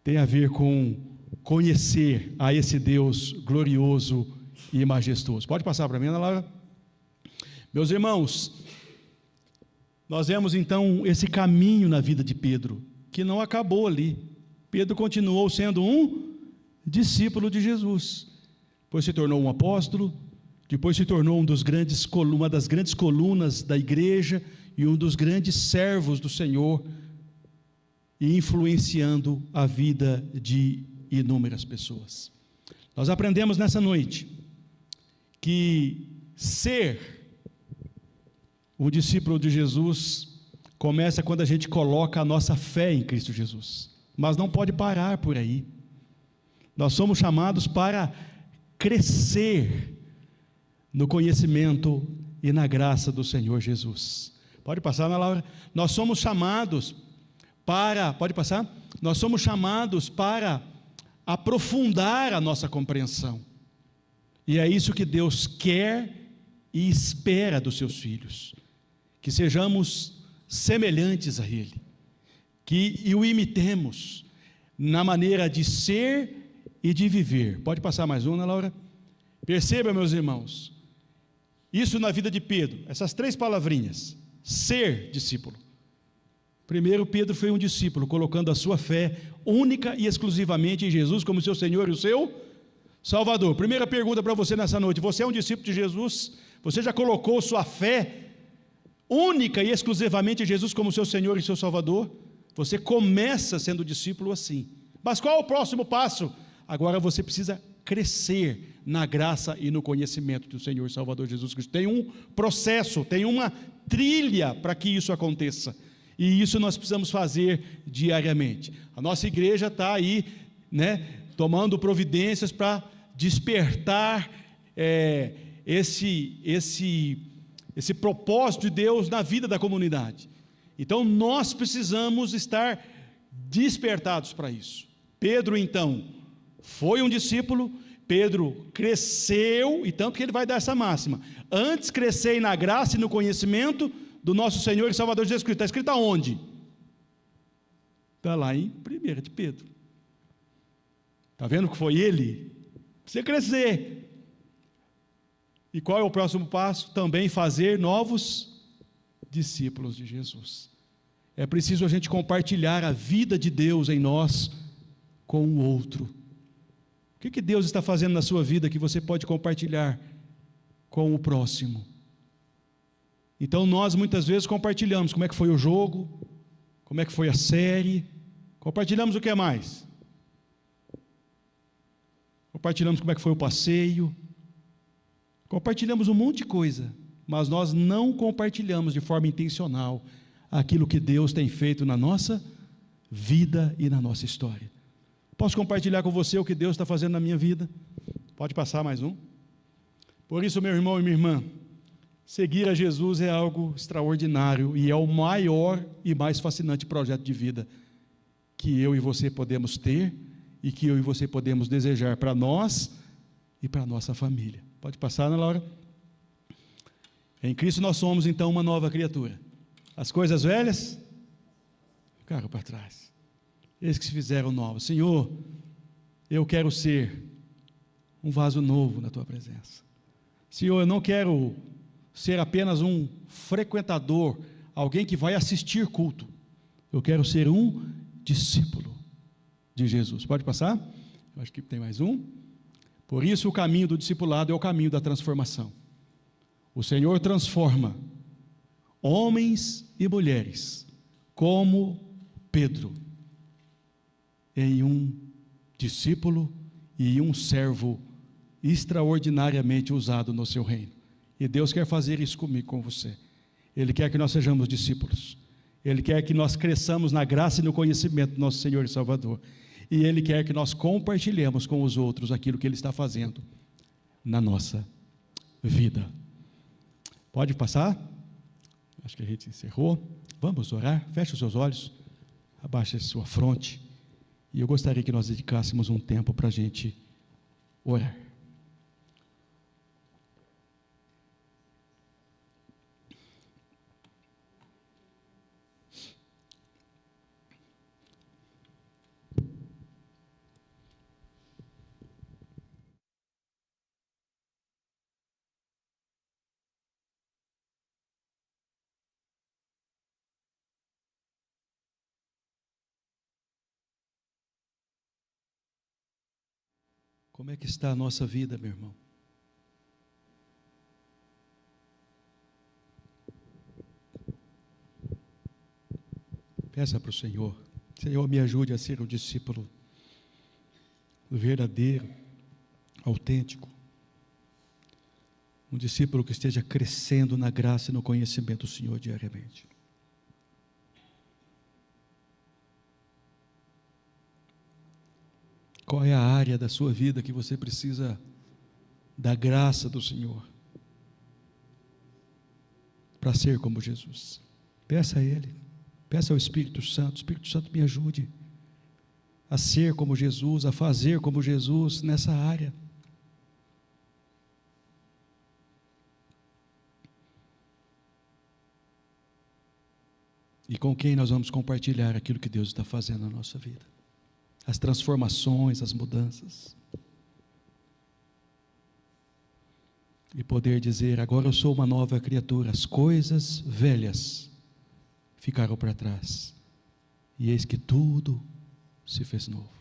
tem a ver com conhecer a esse Deus glorioso e majestoso. Pode passar para mim, Ana Laura? Meus irmãos, nós vemos então esse caminho na vida de Pedro, que não acabou ali. Pedro continuou sendo um discípulo de Jesus, depois se tornou um apóstolo, depois se tornou uma das grandes colunas da igreja e um dos grandes servos do Senhor, e influenciando a vida de inúmeras pessoas. Nós aprendemos nessa noite que ser um discípulo de Jesus começa quando a gente coloca a nossa fé em Cristo Jesus, mas não pode parar por aí. Nós somos chamados para crescer no conhecimento e na graça do Senhor Jesus. Pode passar, Ana Laura? Nós somos chamados para, pode passar? Nós somos chamados para aprofundar a nossa compreensão. E é isso que Deus quer e espera dos seus filhos. Que sejamos semelhantes a Ele, que o imitemos na maneira de ser e de viver. Pode passar mais uma, Laura? Perceba, meus irmãos, isso na vida de Pedro, essas 3 palavrinhas: ser discípulo, Primeiro, Pedro foi um discípulo, colocando a sua fé única e exclusivamente em Jesus como seu Senhor e o seu Salvador. Primeira pergunta para você nessa noite: você é um discípulo de Jesus? Você já colocou sua fé única e exclusivamente em Jesus como seu Senhor e seu Salvador? Você começa sendo discípulo assim. Mas qual é o próximo passo? Agora você precisa crescer na graça e no conhecimento do Senhor e Salvador Jesus Cristo. Tem um processo, tem uma trilha para que isso aconteça. E isso nós precisamos fazer diariamente. A nossa igreja está aí, tomando providências para despertar esse propósito de Deus na vida da comunidade. Então nós precisamos estar despertados para isso. Pedro então foi um discípulo, Pedro cresceu, e tanto que ele vai dar essa máxima: antes crescei na graça e no conhecimento do nosso Senhor e Salvador Jesus Cristo. Está escrito aonde? Está lá em 1 de Pedro. Está vendo que foi ele? Precisa crescer. E qual é o próximo passo? Também fazer novos discípulos de Jesus. É preciso a gente compartilhar a vida de Deus em nós com o outro. O que Deus está fazendo na sua vida que você pode compartilhar com o próximo? Então nós muitas vezes compartilhamos como é que foi o jogo, como é que foi a série, compartilhamos o que mais? Compartilhamos como é que foi o passeio, compartilhamos um monte de coisa, mas nós não compartilhamos de forma intencional aquilo que Deus tem feito na nossa vida e na nossa história. Posso compartilhar com você o que Deus está fazendo na minha vida? Pode passar mais um. Por isso, meu irmão e minha irmã, seguir a Jesus é algo extraordinário e é o maior e mais fascinante projeto de vida que eu e você podemos ter e que eu e você podemos desejar para nós e para a nossa família. Pode passar, Ana Laura? Em Cristo nós somos então uma nova criatura. As coisas velhas ficaram para trás. Eles que se fizeram novos. Senhor, eu quero ser um vaso novo na Tua presença. Senhor, eu não quero ser apenas um frequentador, alguém que vai assistir culto. Eu quero ser um discípulo de Jesus. Pode passar? Eu acho que tem mais um. Por isso o caminho do discipulado é o caminho da transformação. O Senhor transforma homens e mulheres, como Pedro, em um discípulo e um servo extraordinariamente usado no seu reino. E Deus quer fazer isso comigo, com você. Ele quer que nós sejamos discípulos. Ele quer que nós cresçamos na graça e no conhecimento do nosso Senhor e Salvador. E Ele quer que nós compartilhemos com os outros aquilo que Ele está fazendo na nossa vida. Pode passar? Acho que a gente encerrou. Vamos orar? Feche os seus olhos, abaixe a sua fronte. E eu gostaria que nós dedicássemos um tempo para a gente orar. Como é que está a nossa vida, meu irmão? Peça para o Senhor: Senhor, me ajude a ser um discípulo verdadeiro, autêntico, um discípulo que esteja crescendo na graça e no conhecimento do Senhor diariamente. Qual é a área da sua vida que você precisa da graça do Senhor para ser como Jesus? Peça a Ele, peça ao Espírito Santo: Espírito Santo, me ajude a ser como Jesus, a fazer como Jesus nessa área. E com quem nós vamos compartilhar aquilo que Deus está fazendo na nossa vida? As transformações, as mudanças. E poder dizer: agora eu sou uma nova criatura, as coisas velhas ficaram para trás, e eis que tudo se fez novo.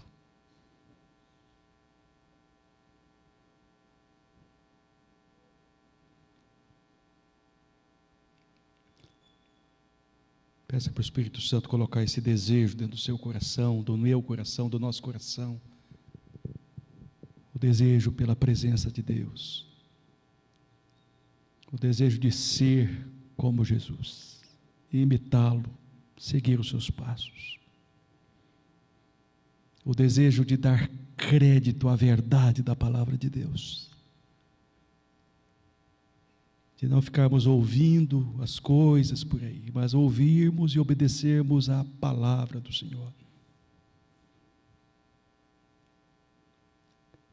Peça para o Espírito Santo colocar esse desejo dentro do seu coração, do meu coração, do nosso coração. O desejo pela presença de Deus. O desejo de ser como Jesus, imitá-lo, seguir os seus passos. O desejo de dar crédito à verdade da palavra de Deus. De não ficarmos ouvindo as coisas por aí, mas ouvirmos e obedecermos à palavra do Senhor.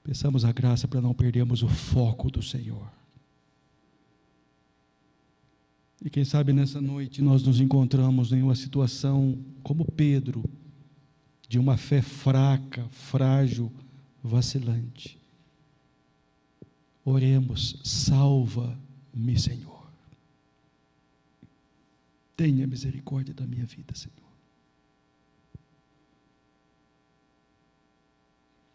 Peçamos a graça para não perdermos o foco do Senhor. E quem sabe nessa noite nós nos encontramos em uma situação como Pedro, de uma fé fraca, frágil, vacilante. Oremos: salva-me, Senhor. Tenha misericórdia da minha vida, Senhor.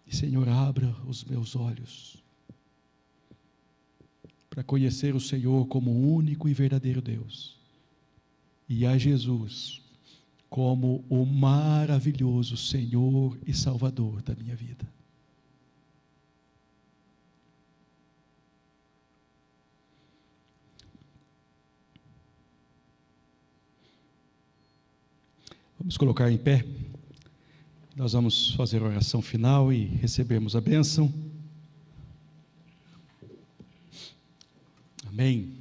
E, Senhor, abra os meus olhos para conhecer o Senhor como o único e verdadeiro Deus, e a Jesus como o maravilhoso Senhor e Salvador da minha vida. Vamos colocar em pé. Nós vamos fazer a oração final e recebermos a bênção. Amém.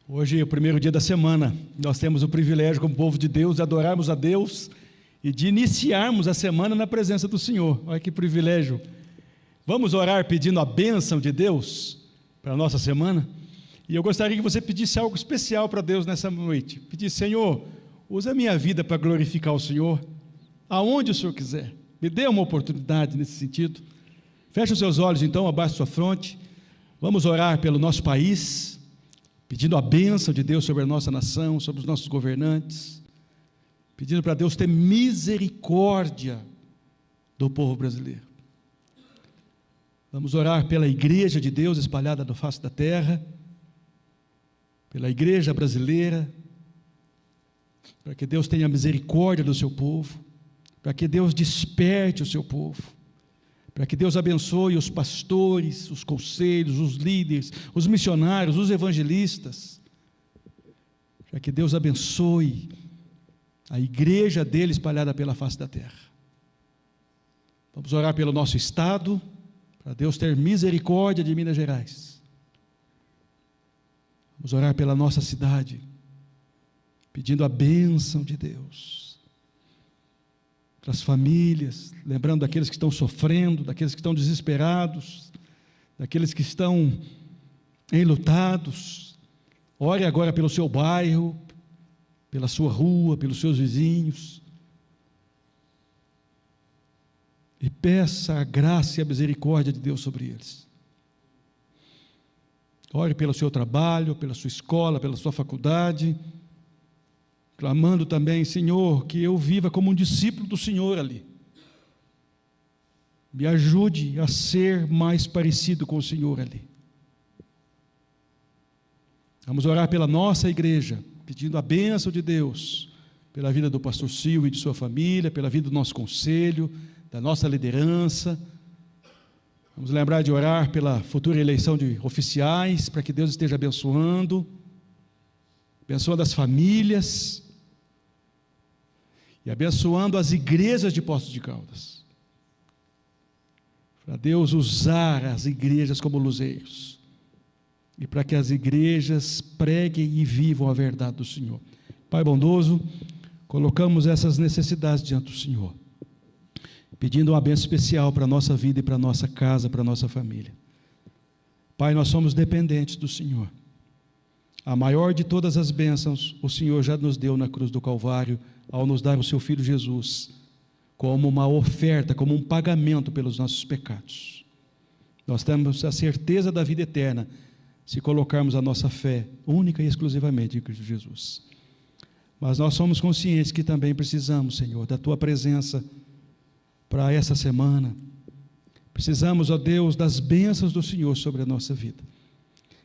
Hoje é o primeiro dia da semana. Nós temos o privilégio, como povo de Deus, de adorarmos a Deus e de iniciarmos a semana na presença do Senhor. Olha que privilégio. Vamos orar pedindo a bênção de Deus para a nossa semana. E eu gostaria que você pedisse algo especial para Deus nessa noite. Pedisse: Senhor, usa a minha vida para glorificar o Senhor, aonde o Senhor quiser. Me dê uma oportunidade nesse sentido. Feche os seus olhos então, abaixe sua fronte. Vamos orar pelo nosso país, pedindo a bênção de Deus sobre a nossa nação, sobre os nossos governantes, pedindo para Deus ter misericórdia do povo brasileiro. Vamos orar pela igreja de Deus espalhada na face da terra, pela igreja brasileira, para que Deus tenha misericórdia do seu povo, para que Deus desperte o seu povo, para que Deus abençoe os pastores, os conselhos, os líderes, os missionários, os evangelistas, para que Deus abençoe a igreja dele espalhada pela face da terra. Vamos orar pelo nosso estado, para Deus ter misericórdia de Minas Gerais. Vamos orar pela nossa cidade, pedindo a bênção de Deus para as famílias, lembrando daqueles que estão sofrendo, daqueles que estão desesperados, daqueles que estão enlutados. Ore agora pelo seu bairro, pela sua rua, pelos seus vizinhos, e peça a graça e a misericórdia de Deus sobre eles. Ore pelo seu trabalho, pela sua escola, pela sua faculdade, clamando também: Senhor, que eu viva como um discípulo do Senhor ali. Me ajude a ser mais parecido com o Senhor ali. Vamos orar pela nossa igreja, pedindo a bênção de Deus, pela vida do pastor Silvio e de sua família, pela vida do nosso conselho, da nossa liderança. Vamos lembrar de orar pela futura eleição de oficiais, para que Deus esteja abençoando as famílias, e abençoando as igrejas de Poços de Caldas, para Deus usar as igrejas como luzeiros, e para que as igrejas preguem e vivam a verdade do Senhor. Pai bondoso, colocamos essas necessidades diante do Senhor, pedindo uma bênção especial para a nossa vida e para a nossa casa, para a nossa família. Pai, nós somos dependentes do Senhor. A maior de todas as bênçãos o Senhor já nos deu na cruz do Calvário, ao nos dar o seu Filho Jesus, como uma oferta, como um pagamento pelos nossos pecados. Nós temos a certeza da vida eterna, se colocarmos a nossa fé única e exclusivamente em Cristo Jesus. mas nós somos conscientes que também precisamos, Senhor, da Tua presença para essa semana. Precisamos, ó Deus, das bênçãos do Senhor sobre a nossa vida.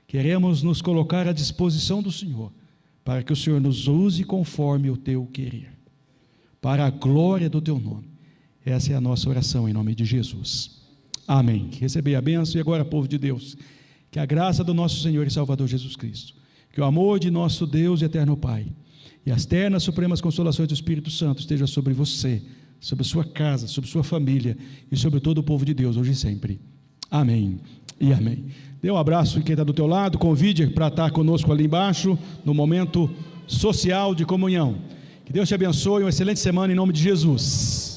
Queremos nos colocar à disposição do Senhor, para que o Senhor nos use conforme o Teu querer, para a glória do Teu nome. Essa é a nossa oração em nome de Jesus. Amém. Recebei a bênção. E agora, povo de Deus, que a graça do nosso Senhor e Salvador Jesus Cristo, que o amor de nosso Deus e eterno Pai, e as ternas supremas consolações do Espírito Santo esteja sobre você, sobre sua casa, sobre sua família e sobre todo o povo de Deus, hoje e sempre. Amém e amém. Dê um abraço em quem está do teu lado, convide para estar conosco ali embaixo, no momento social de comunhão. Que Deus te abençoe, uma excelente semana em nome de Jesus.